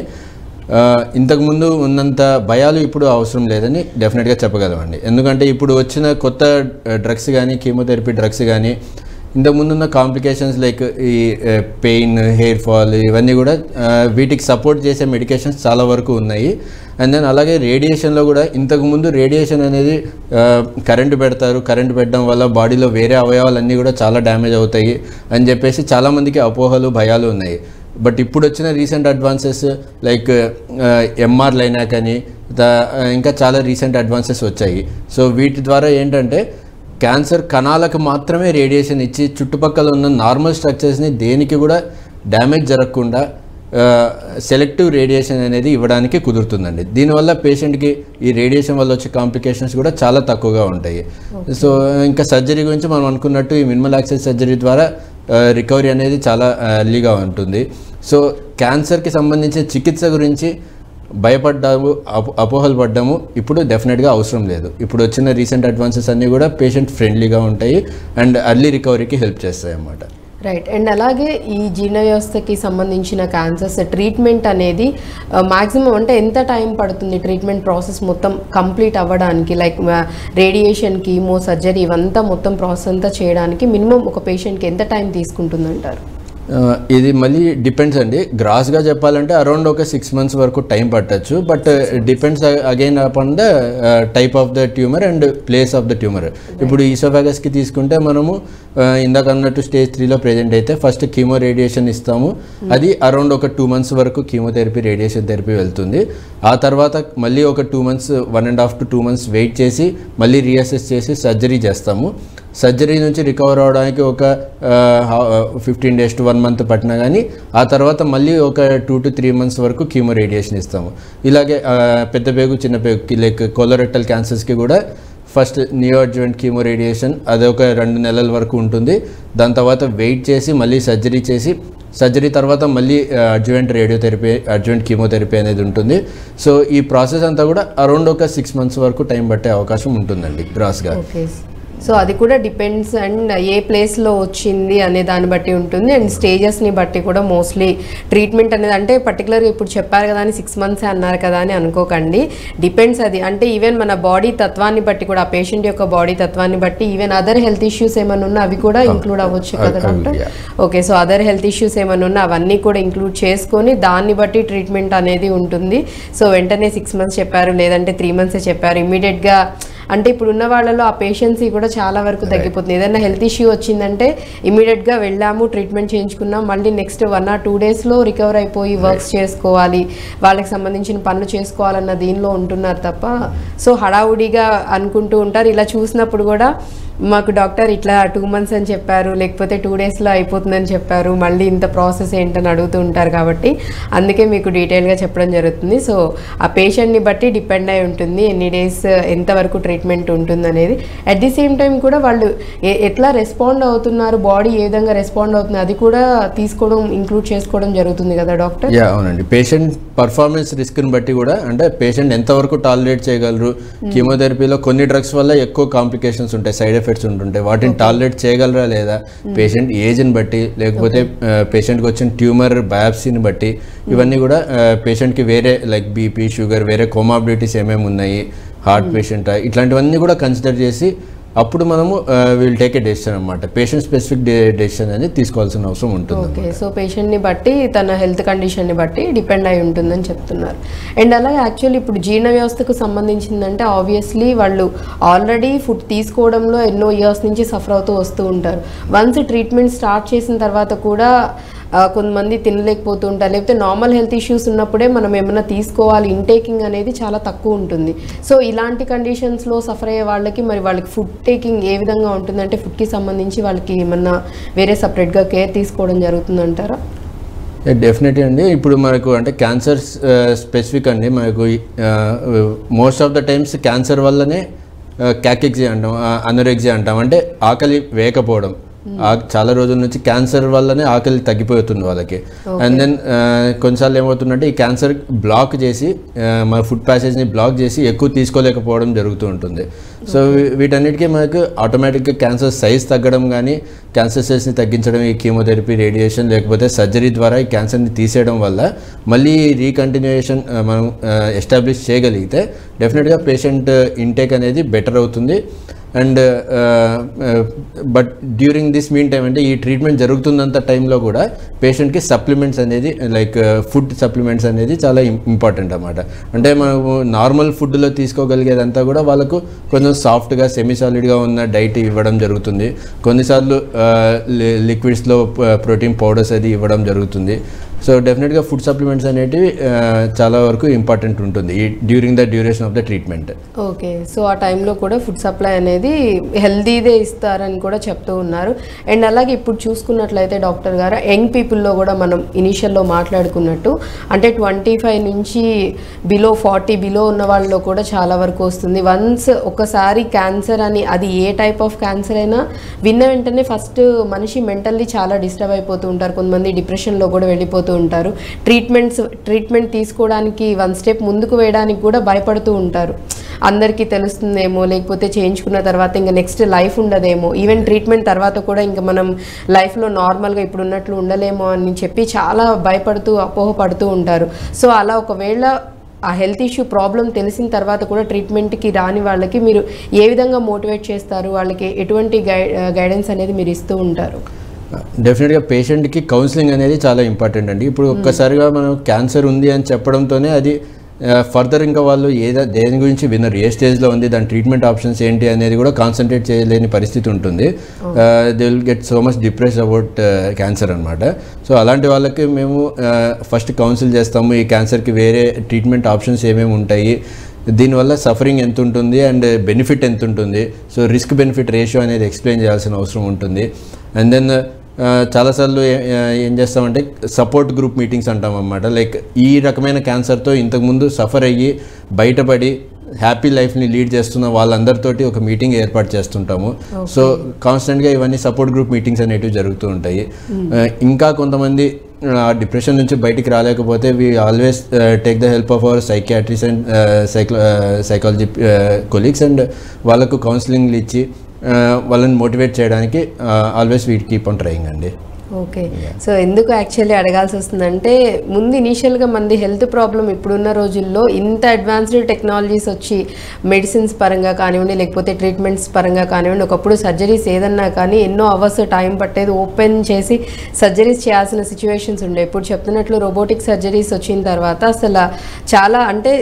ఇంతకుముందు ఉన్నంత భయాలు ఇప్పుడు అవసరం లేదని డెఫినెట్గా చెప్పగలమండి. ఎందుకంటే ఇప్పుడు వచ్చిన కొత్త డ్రగ్స్ కానీ కీమోథెరపీ డ్రగ్స్ కానీ ఇంతకుముందున్న కాంప్లికేషన్స్ లైక్ ఈ పెయిన్, హెయిర్ ఫాల్ ఇవన్నీ కూడా వీటికి సపోర్ట్ చేసే మెడికేషన్స్ చాలా వరకు ఉన్నాయి. అండ్ దెన్ అలాగే రేడియేషన్లో కూడా ఇంతకుముందు రేడియేషన్ అనేది కరెంటు పెడతారు, కరెంటు పెట్టడం వల్ల బాడీలో వేరే అవయవాలన్నీ కూడా చాలా డ్యామేజ్ అవుతాయి అని చెప్పేసి చాలామందికి అపోహలు, భయాలు ఉన్నాయి. బట్ ఇప్పుడు వచ్చిన రీసెంట్ అడ్వాన్సెస్ లైక్ ఎంఆర్ లైనాక్ అని ఇంకా చాలా రీసెంట్ అడ్వాన్సెస్ వచ్చాయి. సో వీటి ద్వారా ఏంటంటే క్యాన్సర్ కణాలకు మాత్రమే రేడియేషన్ ఇచ్చి చుట్టుపక్కల ఉన్న నార్మల్ స్ట్రక్చర్స్ని దేనికి కూడా డ్యామేజ్ జరగకుండా సెలెక్టివ్ రేడియేషన్ అనేది ఇవ్వడానికి కుదురుతుందండి. దీనివల్ల పేషెంట్కి ఈ రేడియేషన్ వల్ల వచ్చే కాంప్లికేషన్స్ కూడా చాలా తక్కువగా ఉంటాయి. సో ఇంకా సర్జరీ గురించి మనం అనుకున్నట్టు ఈ మినిమల్ యాక్సెస్ సర్జరీ ద్వారా రికవరీ అనేది చాలా ఎర్లీగా ఉంటుంది. సో క్యాన్సర్కి సంబంధించిన చికిత్స గురించి భయపడ్డాము, అపోహలు పడ్డాము ఇప్పుడు డెఫినెట్గా అవసరం లేదు. ఇప్పుడు వచ్చిన రీసెంట్ అడ్వాన్సెస్ అన్నీ కూడా పేషెంట్ ఫ్రెండ్లీగా ఉంటాయి అండ్ ఎర్లీ రికవరీకి హెల్ప్ చేస్తాయి అన్నమాట. రైట్. అండ్ అలాగే ఈ జీర్ణ వ్యవస్థకి సంబంధించిన క్యాన్సర్స్ ట్రీట్మెంట్ అనేది మ్యాక్సిమం అంటే ఎంత టైం పడుతుంది ట్రీట్మెంట్ ప్రాసెస్ మొత్తం కంప్లీట్ అవ్వడానికి? లైక్ రేడియేషన్, కీమో, సర్జరీ ఇవంతా మొత్తం ప్రాసెస్ అంతా చేయడానికి మినిమం ఒక పేషెంట్కి ఎంత టైం తీసుకుంటుందంటారు? ఇది మళ్ళీ డిపెండ్స్ అండి. గ్రాస్గా చెప్పాలంటే అరౌండ్ ఒక 6 months వరకు టైం పట్టచ్చు. But depends again upon the type of the tumour and place of the tumour. ఇప్పుడు ఈసోఫాగస్కి తీసుకుంటే మనము ఇందాక అన్నట్టు స్టేజ్ 3లో ప్రెజెంట్ అయితే ఫస్ట్ కీమో రేడియేషన్ ఇస్తాము. అది అరౌండ్ ఒక 2 months వరకు కీమోథెరపీ, రేడియేషన్ థెరపీ వెళ్తుంది. ఆ తర్వాత మళ్ళీ ఒక 2 months, 1.5 to 2 months వెయిట్ చేసి మళ్ళీ రీఅసెస్ చేసి సర్జరీ చేస్తాము. సర్జరీ నుంచి రికవర్ అవడానికి ఒక 15 days to 1 month పట్టినా కానీ ఆ తర్వాత మళ్ళీ ఒక 2 to 3 months వరకు కీమో రేడియేషన్ ఇస్తాము. ఇలాగే పెద్ద పేగు, చిన్న పేగుకి లైక్ కోలోరెక్టల్ క్యాన్సర్స్కి కూడా first neoadjuvant chemo radiation అది ఒక 2 నెలల వరకు ఉంటుంది. దాని తర్వాత వెయిట్ చేసి మళ్ళీ సర్జరీ చేసి సర్జరీ తర్వాత మళ్ళీ అడ్జువెంట్ రేడియోథెరపీ, అడ్జువెంట్ కీమోథెరపీ అనేది ఉంటుంది. సో ఈ ప్రాసెస్ అంతా కూడా అరౌండ్ ఒక 6 months వరకు టైం పట్టే అవకాశం ఉంటుందండి గ్రాస్గా. సో అది కూడా డిపెండ్స్ అండ్ ఏ ప్లేస్లో వచ్చింది అనే దాన్ని బట్టి ఉంటుంది అండ్ స్టేజెస్ని బట్టి కూడా మోస్ట్లీ ట్రీట్మెంట్ అనేది అంటే పర్టికులర్గా ఇప్పుడు చెప్పారు కదా అని 6 months అన్నారు కదా అని అనుకోకండి. డిపెండ్స్ అది అంటే ఈవెన్ మన బాడీ తత్వాన్ని బట్టి కూడా ఆ పేషెంట్ యొక్క బాడీ తత్వాన్ని బట్టి ఈవెన్ అదర్ హెల్త్ ఇష్యూస్ ఏమైనా ఉన్నా అవి కూడా ఇంక్లూడ్ అవ్వచ్చు కదా doctor? Okay. So other health issues ఏమైనా ఉన్నా అవన్నీ కూడా ఇంక్లూడ్ చేసుకొని దాన్ని బట్టి ట్రీట్మెంట్ అనేది ఉంటుంది. సో వెంటనే 6 months చెప్పారు లేదంటే 3 months చెప్పారు ఇమీడియట్గా అంటే ఇప్పుడు ఉన్న వాళ్ళలో ఆ పేషెన్సీ కూడా చాలా వరకు తగ్గిపోతుంది. ఏదైనా హెల్త్ ఇష్యూ వచ్చిందంటే ఇమీడియట్గా వెళ్ళాము, ట్రీట్మెంట్ చేయించుకున్నాం, మళ్ళీ నెక్స్ట్ 1 or 2 daysలో రికవర్ అయిపోయి వర్క్స్ చేసుకోవాలి, వాళ్ళకి సంబంధించిన పనులు చేసుకోవాలన్న దీనిలో ఉంటున్నారు తప్ప సో హడావుడిగా అనుకుంటూ ఉంటారు. ఇలా చూసినప్పుడు కూడా మాకు డాక్టర్ ఇట్లా 2 months అని చెప్పారు, లేకపోతే 2 daysలో అయిపోతుందని చెప్పారు, మళ్ళీ ఇంత ప్రాసెస్ ఏంటని అడుగుతూ ఉంటారు. కాబట్టి అందుకే మీకు డీటెయిల్గా చెప్పడం జరుగుతుంది. సో ఆ పేషెంట్ని బట్టి డిపెండ్ అయి ఉంటుంది ఎన్ని డేస్ ఎంతవరకు ట్రీట్మెంట్ ఉంటుంది అనేది. అట్ ది సేమ్ టైం కూడా వాళ్ళు ఎట్లా రెస్పాండ్ అవుతున్నారు, బాడీ ఏ విధంగా రెస్పాండ్ అవుతుంది అది కూడా తీసుకోవడం ఇంక్లూడ్ చేసుకోవడం జరుగుతుంది కదా డాక్టర్? అవునండి. పేషెంట్ పర్ఫార్మెన్స్ రిస్క్ని బట్టి కూడా అంటే పేషెంట్ ఎంతవరకు టాలరేట్ చేయగలరు. కీమోథెరపీలో కొన్ని డ్రగ్స్ వల్ల ఎక్కువ కాంప్లికేషన్స్ ఉంటాయి, సైడ్ ఎఫెక్ట్స్ ఉంటుంటాయి, వాటిని టాలరేట్ చేయగలరా లేదా పేషెంట్ ఏజ్ని బట్టి లేకపోతే పేషెంట్కి వచ్చిన ట్యూమర్ బయాప్సీని బట్టి ఇవన్నీ కూడా పేషెంట్కి వేరే లైక్ బీపీ, షుగర్, వేరే కోమాబిలిటీస్ ఏమేమి ఉన్నాయి, హార్ట్ పేషెంట్ ఇట్లాంటివన్నీ కూడా కన్సిడర్ చేసి అప్పుడు మనము విల్ టేక్ ఏ డెసిషన్ అనమాట. పేషెంట్ స్పెసిఫిక్ డెసిషన్ అనేది తీసుకోవాల్సిన అవసరం ఉంటుంది. ఓకే, సో పేషెంట్ని బట్టి తన హెల్త్ కండిషన్ని బట్టి డిపెండ్ అయి ఉంటుందని చెప్తున్నారు. అండ్ అలాగే యాక్చువల్లీ ఇప్పుడు జీర్ణ వ్యవస్థకు సంబంధించిందంటే ఆబ్వియస్లీ వాళ్ళు ఆల్రెడీ ఫుడ్ తీసుకోవడంలో ఎన్నో ఇయర్స్ నుంచి సఫర్ అవుతూ వస్తూ ఉంటారు. వన్స్ ట్రీట్మెంట్ స్టార్ట్ చేసిన తర్వాత కూడా కొంతమంది తినలేకపోతూ ఉంటారు, లేకపోతే నార్మల్ హెల్త్ ఇష్యూస్ ఉన్నప్పుడే మనం ఏమైనా తీసుకోవాలి, ఇంటేకింగ్ అనేది చాలా తక్కువ ఉంటుంది. సో ఇలాంటి కండిషన్స్లో సఫర్ అయ్యే వాళ్ళకి మరి వాళ్ళకి ఫుడ్ టేకింగ్ ఏ విధంగా ఉంటుందంటే ఫుడ్కి సంబంధించి వాళ్ళకి ఏమన్నా వేరే సపరేట్గా కేర్ తీసుకోవడం జరుగుతుందంటారా? డెఫినెట్లీ అండి. ఇప్పుడు మనకు అంటే క్యాన్సర్ స్పెసిఫిక్ అండి, మనకు most of the times cancer వల్లనే క్యాకెక్సీ అంటాం, అనోరెక్సీ అంటాం, అంటే ఆకలి వేయకపోవడం. చాలా రోజుల నుంచి క్యాన్సర్ వల్లనే ఆకలి తగ్గిపోతుంది వాళ్ళకి. అండ్ దెన్ కొన్నిసార్లు ఏమవుతుందంటే ఈ క్యాన్సర్ బ్లాక్ చేసి మన ఫుడ్ ప్యాసేజ్ని బ్లాక్ చేసి ఎక్కువ తీసుకోలేకపోవడం జరుగుతూ ఉంటుంది. సో వీటన్నిటికీ మనకు ఆటోమేటిక్గా క్యాన్సర్ సైజ్ తగ్గడం కానీ, క్యాన్సర్ సెల్స్ని తగ్గించడం, ఈ కీమోథెరపీ, రేడియేషన్ లేకపోతే సర్జరీ ద్వారా ఈ క్యాన్సర్ని తీసేయడం వల్ల మళ్ళీ రీకంటిన్యూయేషన్ మనం ఎస్టాబ్లిష్ చేయగలిగితే డెఫినెట్గా పేషెంట్ ఇంటేక్ అనేది బెటర్ అవుతుంది. And but during this mean time అంటే ఈ ట్రీట్మెంట్ జరుగుతున్నంత టైంలో కూడా పేషెంట్కి సప్లిమెంట్స్ అనేది లైక్ ఫుడ్ సప్లిమెంట్స్ అనేది చాలా ఇంపార్టెంట్ అన్నమాట. అంటే మనము నార్మల్ ఫుడ్లో తీసుకోగలిగేదంతా కూడా వాళ్ళకు కొంచెం సాఫ్ట్గా సెమీ సాలిడ్గా ఉన్న డైట్ ఇవ్వడం జరుగుతుంది. కొన్నిసార్లు లిక్విడ్స్లో ప్రోటీన్ పౌడర్స్ అది ఇవ్వడం జరుగుతుంది. సో డెఫినెట్గా ఫుడ్ సప్లిమెంట్స్ అనేటివి చాలా వరకు ఇంపార్టెంట్ ఉంటుంది during the duration of the treatment. Okay, so ఆ టైంలో కూడా ఫుడ్ సప్లై అనేది హెల్దీదే ఇస్తారని కూడా చెప్తూ ఉన్నారు. అండ్ అలాగే ఇప్పుడు చూసుకున్నట్లయితే డాక్టర్ గారు యంగ్ పీపుల్లో కూడా మనం ఇనీషియల్లో మాట్లాడుకున్నట్టు అంటే 25 నుంచి బిలో 40 బిలో ఉన్న వాళ్ళలో కూడా చాలా వరకు వస్తుంది. వన్స్ ఒకసారి క్యాన్సర్ అని అది ఏ టైప్ ఆఫ్ క్యాన్సర్ అయినా విన్న వెంటనే ఫస్ట్ మనిషి మెంటల్లీ చాలా డిస్టర్బ్ అయిపోతూ ఉంటారు. కొంతమంది డిప్రెషన్లో కూడా వెళ్ళిపోతూ ఉంటారు. ట్రీట్మెంట్ తీసుకోవడానికి వన్ స్టెప్ ముందుకు వేయడానికి కూడా భయపడుతూ ఉంటారు. అందరికీ తెలుస్తుందేమో, లేకపోతే చేయించుకున్న తర్వాత ఇంకా నెక్స్ట్ లైఫ్ ఉండదేమో, ఈవెన్ ట్రీట్మెంట్ తర్వాత కూడా ఇంకా మనం లైఫ్లో నార్మల్గా ఇప్పుడు ఉన్నట్లు ఉండలేమో అని చెప్పి చాలా భయపడుతూ అపోహపడుతూ ఉంటారు. సో అలా ఒకవేళ ఆ హెల్త్ ఇష్యూ ప్రాబ్లం తెలిసిన తర్వాత కూడా ట్రీట్మెంట్కి రాని వాళ్ళకి మీరు ఏ విధంగా మోటివేట్ చేస్తారు? వాళ్ళకి ఎటువంటి గైడెన్స్ అనేది మీరు ఇస్తూ ఉంటారు? డెఫినెట్గా పేషెంట్కి కౌన్సిలింగ్ అనేది చాలా ఇంపార్టెంట్ అండి. ఇప్పుడు ఒక్కసారిగా మనం క్యాన్సర్ ఉంది అని చెప్పడంతోనే అది ఫర్దర్ ఇంకా వాళ్ళు దేని గురించి వినరు, ఏ స్టేజ్లో ఉంది, దాని ట్రీట్మెంట్ ఆప్షన్స్ ఏంటి అనేది కూడా కాన్సన్ట్రేట్ చేయలేని పరిస్థితి ఉంటుంది. They will get so much depress about cancer అనమాట. సో అలాంటి వాళ్ళకి మేము ఫస్ట్ కౌన్సిల్ చేస్తాము, ఈ క్యాన్సర్కి వేరే ట్రీట్మెంట్ ఆప్షన్స్ ఏమేమి ఉంటాయి, దీనివల్ల సఫరింగ్ ఎంత ఉంటుంది అండ్ బెనిఫిట్ ఎంత ఉంటుంది, సో రిస్క్ బెనిఫిట్ రేషియో అనేది ఎక్స్ప్లెయిన్ చేయాల్సిన అవసరం ఉంటుంది. అండ్ దెన్ చాలాసార్లు ఏం చేస్తామంటే సపోర్ట్ గ్రూప్ మీటింగ్స్ అంటాం అన్నమాట. లైక్ ఈ రకమైన క్యాన్సర్తో ఇంతకుముందు సఫర్ అయ్యి బయటపడి హ్యాపీ లైఫ్ని లీడ్ చేస్తున్న వాళ్ళందరితోటి ఒక మీటింగ్ ఏర్పాటు చేస్తుంటాము. సో కాన్స్టెంట్గా ఇవన్నీ సపోర్ట్ గ్రూప్ మీటింగ్స్ అనేటివి జరుగుతూ ఉంటాయి. ఇంకా కొంతమంది డిప్రెషన్ నుంచి బయటికి రాలేకపోతే we always take the help of our psychiatrist and psychology colleagues and వాళ్ళకు కౌన్సిలింగ్లు ఇచ్చి వాళ్ళని మోటివేట్ చేయడానికి always we keep on trying అండి. ఓకే, సో ఎందుకు యాక్చువల్లీ అడగాల్సి వస్తుందంటే ముందు ఇనీషియల్గా మంది హెల్త్ ప్రాబ్లం ఇప్పుడున్న రోజుల్లో ఇంత అడ్వాన్స్డ్ టెక్నాలజీస్ వచ్చి మెడిసిన్స్ పరంగా కానివ్వండి, లేకపోతే ట్రీట్మెంట్స్ పరంగా కానివ్వండి, ఒకప్పుడు సర్జరీస్ ఏదన్నా కానీ ఎన్నో అవర్స్ టైం పట్టేది, ఓపెన్ చేసి సర్జరీస్ చేయాల్సిన సిచ్యువేషన్స్ ఉండే. ఇప్పుడు చెప్తున్నట్లు రోబోటిక్ సర్జరీస్ వచ్చిన తర్వాత అసలు చాలా అంటే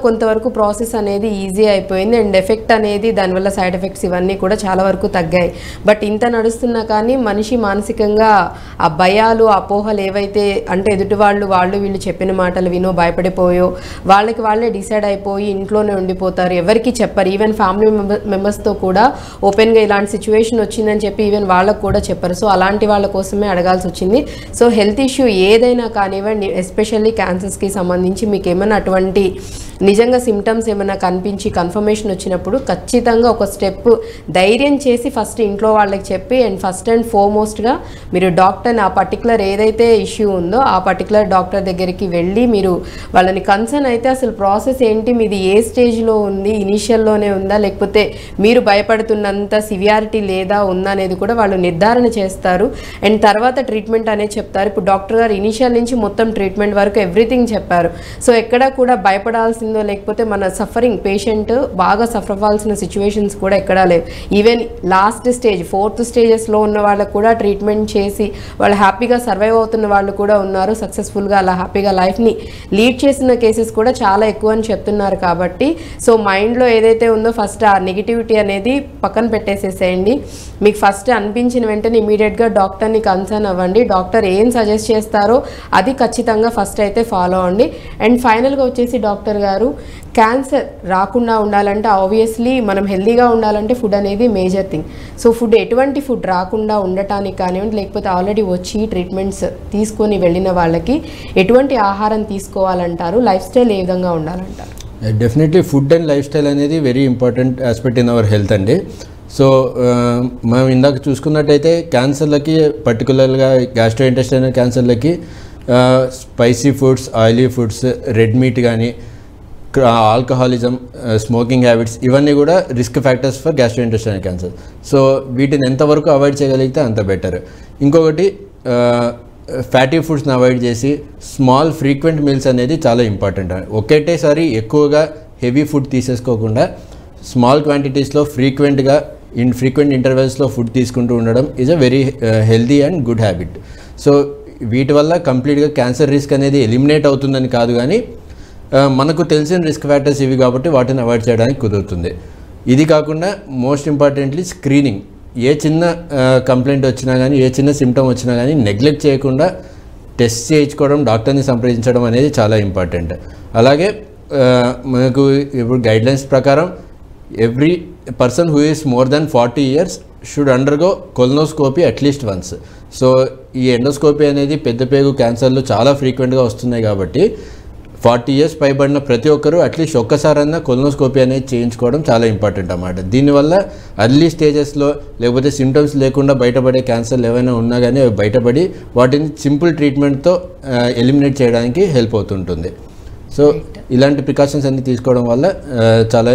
కొంతవరకు ప్రాసెస్ అనేది ఈజీ అయిపోయింది అండ్ ఎఫెక్ట్ అనేది దానివల్ల సైడ్ ఎఫెక్ట్స్ ఇవన్నీ కూడా చాలా వరకు తగ్గాయి. బట్ ఇంత నడుస్తున్నా కానీ మనిషి మానసికంగా ఆ భయాలు, అపోహలు ఏవైతే అంటే ఎదుటి వాళ్ళు వీళ్ళు చెప్పిన మాటలు వినో భయపడిపోయో వాళ్ళకి వాళ్ళే డిసైడ్ అయిపోయి ఇంట్లోనే ఉండిపోతారు, ఎవరికి చెప్పరు. ఈవెన్ ఫ్యామిలీ మెంబర్స్తో కూడా ఓపెన్గా ఇలాంటి సిచ్యువేషన్ వచ్చిందని చెప్పి ఈవెన్ వాళ్ళకు కూడా చెప్పరు. సో అలాంటి వాళ్ళ కోసమే అడగాల్సి వచ్చింది. సో హెల్త్ ఇష్యూ ఏదైనా కానివ్వండి, ఎస్పెషల్లీ క్యాన్సర్స్కి సంబంధించి మీకు ఏమైనా అటువంటి నిజంగా సిమ్టమ్స్ ఏమైనా కనిపించి కన్ఫర్మేషన్ వచ్చినప్పుడు ఖచ్చితంగా ఒక స్టెప్ ధైర్యం చేసి ఫస్ట్ ఇంట్లో వాళ్ళకి చెప్పి అండ్ ఫస్ట్ అండ్ ఫార్మోస్ట్గా మీరు డాక్టర్ని ఆ పర్టికులర్ ఏదైతే ఇష్యూ ఉందో ఆ పర్టికులర్ డాక్టర్ దగ్గరికి వెళ్ళి మీరు వాళ్ళని కన్సర్న్ అయితే అసలు ప్రాసెస్ ఏంటి, మీది ఏ స్టేజ్లో ఉంది, ఇనీషియల్లోనే ఉందా లేకపోతే మీరు భయపడుతున్నంత సివియారిటీ లేదా ఉందా అనేది కూడా వాళ్ళు నిర్ధారణ చేస్తారు అండ్ తర్వాత ట్రీట్మెంట్ అనేది చెప్తారు. ఇప్పుడు డాక్టర్ గారు ఇనీషియల్ నుంచి మొత్తం ట్రీట్మెంట్ వరకు ఎవ్రీథింగ్ చెప్పారు. సో ఎక్కడా కూడా భయపడాల్సిన అవుతుందో లేకపోతే మన సఫరింగ్ పేషెంట్ బాగా సఫర్ అవ్వాల్సిన సిచ్యువేషన్స్ కూడా ఎక్కడా లేవు. ఈవెన్ లాస్ట్ స్టేజ్ 4th స్టేజెస్లో ఉన్న వాళ్ళకు కూడా ట్రీట్మెంట్ చేసి వాళ్ళు హ్యాపీగా సర్వైవ్ అవుతున్న వాళ్ళు కూడా ఉన్నారు. సక్సెస్ఫుల్గా అలా హ్యాపీగా లైఫ్ని లీడ్ చేసిన కేసెస్ కూడా చాలా ఎక్కువ అని చెప్తున్నారు. కాబట్టి సో మైండ్లో ఏదైతే ఉందో ఫస్ట్ ఆ నెగిటివిటీ అనేది పక్కన పెట్టేసేసేయండి. మీకు ఫస్ట్ అనిపించిన వెంటనే ఇమీడియట్గా డాక్టర్ని కన్సర్న్ అవ్వండి. డాక్టర్ ఏం సజెస్ట్ చేస్తారో అది ఖచ్చితంగా ఫస్ట్ అయితే ఫాలో అవ్వండి. అండ్ ఫైనల్గా వచ్చేసి డాక్టర్ గారు, క్యాన్సర్ రాకుండా ఉండాలంటే ఆబ్వియస్లీ మనం హెల్తీగా ఉండాలంటే ఫుడ్ అనేది మేజర్ థింగ్. సో ఫుడ్ ఎటువంటి ఫుడ్ రాకుండా ఉండటానికి కానివ్వండి, లేకపోతే ఆల్రెడీ వచ్చి ట్రీట్మెంట్స్ తీసుకొని వెళ్ళిన వాళ్ళకి ఎటువంటి ఆహారం తీసుకోవాలంటారు, లైఫ్ స్టైల్ ఏ విధంగా ఉండాలంటారు? Definitely food and lifestyle అనేది very important aspect in our health అండి. సో మనం ఇందాక చూసుకున్నట్టయితే క్యాన్సర్లకి, పర్టికులర్గా గ్యాస్ట్రోఇంటెస్టైనల్ క్యాన్సర్లకి spicy foods, oily foods, red meat కానీ, ఆల్కహాలిజం, స్మోకింగ్ హ్యాబిట్స్ ఇవన్నీ కూడా risk factors for gastrointestinal cancer. So వీటిని ఎంతవరకు అవాయిడ్ చేయగలిగితే అంత బెటర్. ఇంకొకటి ఫ్యాటీ ఫుడ్స్ని అవాయిడ్ చేసి స్మాల్ ఫ్రీక్వెంట్ మీల్స్ అనేది చాలా ఇంపార్టెంట్. ఒకటేసారి ఎక్కువగా హెవీ ఫుడ్ తీసేసుకోకుండా స్మాల్ క్వాంటిటీస్లో ఫ్రీక్వెంట్ ఇంటర్వెల్స్లో ఫుడ్ తీసుకుంటూ ఉండడం is a very healthy and good habit. So వీటి వల్ల కంప్లీట్గా క్యాన్సర్ రిస్క్ అనేది ఎలిమినేట్ అవుతుందని కాదు, కానీ మనకు తెలిసిన రిస్క్ ఫ్యాక్టర్స్ ఇవి కాబట్టి వాటిని అవాయిడ్ చేయడానికి కుదురుతుంది. ఇది కాకుండా మోస్ట్ ఇంపార్టెంట్లీ స్క్రీనింగ్. ఏ చిన్న కంప్లైంట్ వచ్చినా కానీ, ఏ చిన్న సిమ్టమ్ వచ్చినా కానీ నెగ్లెక్ట్ చేయకుండా టెస్ట్ చేయించుకోవడం, డాక్టర్ని సంప్రదించడం అనేది చాలా ఇంపార్టెంట్. అలాగే మనకు ఇప్పుడు గైడ్లైన్స్ ప్రకారం every person who is more than 40 years should undergo colonoscopy at least once. So ఈ ఎండోస్కోపీ అనేది పెద్ద పేగు క్యాన్సర్లు చాలా ఫ్రీక్వెంట్గా వస్తున్నాయి కాబట్టి 40 years పైబడిన ప్రతి ఒక్కరూ అట్లీస్ట్ ఒక్కసారన్నా కొలనోస్కోపీ అనేది చేయించుకోవడం చాలా ఇంపార్టెంట్ అన్నమాట. దీనివల్ల అర్లీ స్టేజెస్లో లేకపోతే సిమ్టమ్స్ లేకుండా బయటపడే క్యాన్సర్లు ఏవైనా ఉన్నా కానీ అవి బయటపడి వాటిని సింపుల్ ట్రీట్మెంట్తో ఎలిమినేట్ చేయడానికి హెల్ప్ అవుతుంటుంది. సో ఇలాంటి ప్రికాషన్స్ అన్ని తీసుకోవడం వల్ల చాలా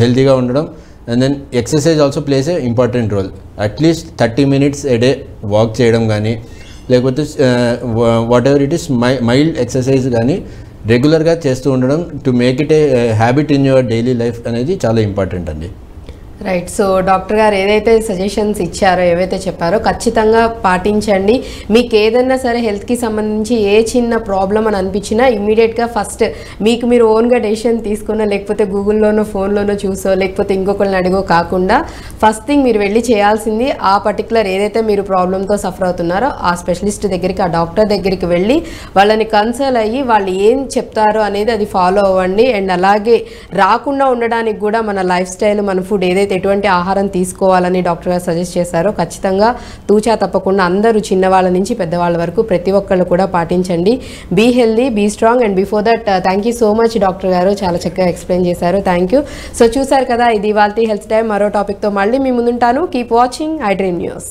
హెల్తీగా ఉండడం. And then exercise also plays a important role. At least 30 minutes a day walk చేయడం కానీ, లేకపోతే whatever it is mild exercise కానీ రెగ్యులర్గా చేస్తూ ఉండడం to make it a habit in your daily life అనేది చాలా ఇంపార్టెంట్ అండి. రైట్. సో డాక్టర్ గారు ఏదైతే సజెషన్స్ ఇచ్చారో, ఏవైతే చెప్పారో ఖచ్చితంగా పాటించండి. మీకు ఏదైనా సరే హెల్త్కి సంబంధించి ఏ చిన్న ప్రాబ్లం అని అనిపించినా ఇమ్మీడియట్గా ఫస్ట్ మీకు మీరు ఓన్గా డెసిషన్ తీసుకున్నా, లేకపోతే గూగుల్లోనో ఫోన్లోనో చూసో లేకపోతే ఇంకొకరిని అడిగో కాకుండా ఫస్ట్ థింగ్ మీరు వెళ్ళి చేయాల్సింది ఆ పర్టికులర్ ఏదైతే మీరు ప్రాబ్లంతో సఫర్ అవుతున్నారో ఆ స్పెషలిస్ట్ దగ్గరికి, ఆ డాక్టర్ దగ్గరికి వెళ్ళి వాళ్ళని కన్సల్ట్ అయ్యి వాళ్ళు ఏం చెప్తారో అనేది అది ఫాలో అవ్వండి. అండ్ అలాగే రాకుండా ఉండడానికి కూడా మన లైఫ్ స్టైల్, మన ఫుడ్ ఏదైతే ఎటువంటి ఆహారం తీసుకోవాలని డాక్టర్ గారు సజెస్ట్ చేశారో ఖచ్చితంగా తూచా తప్పకుండా అందరూ చిన్నవాళ్ళ నుంచి పెద్దవాళ్ళ వరకు ప్రతి ఒక్కళ్ళు కూడా పాటించండి. Be healthy, be strong. And before that thank you so much doctor గారు, చాలా చక్కగా ఎక్స్ప్లెయిన్ చేశారు. Thank you. సో చూసారు కదా, ఇది ఇవాల్టి హెల్త్ టైం. మరో టాపిక్తో మళ్ళీ మీ ముందుంటాను. Keep watching I dream news.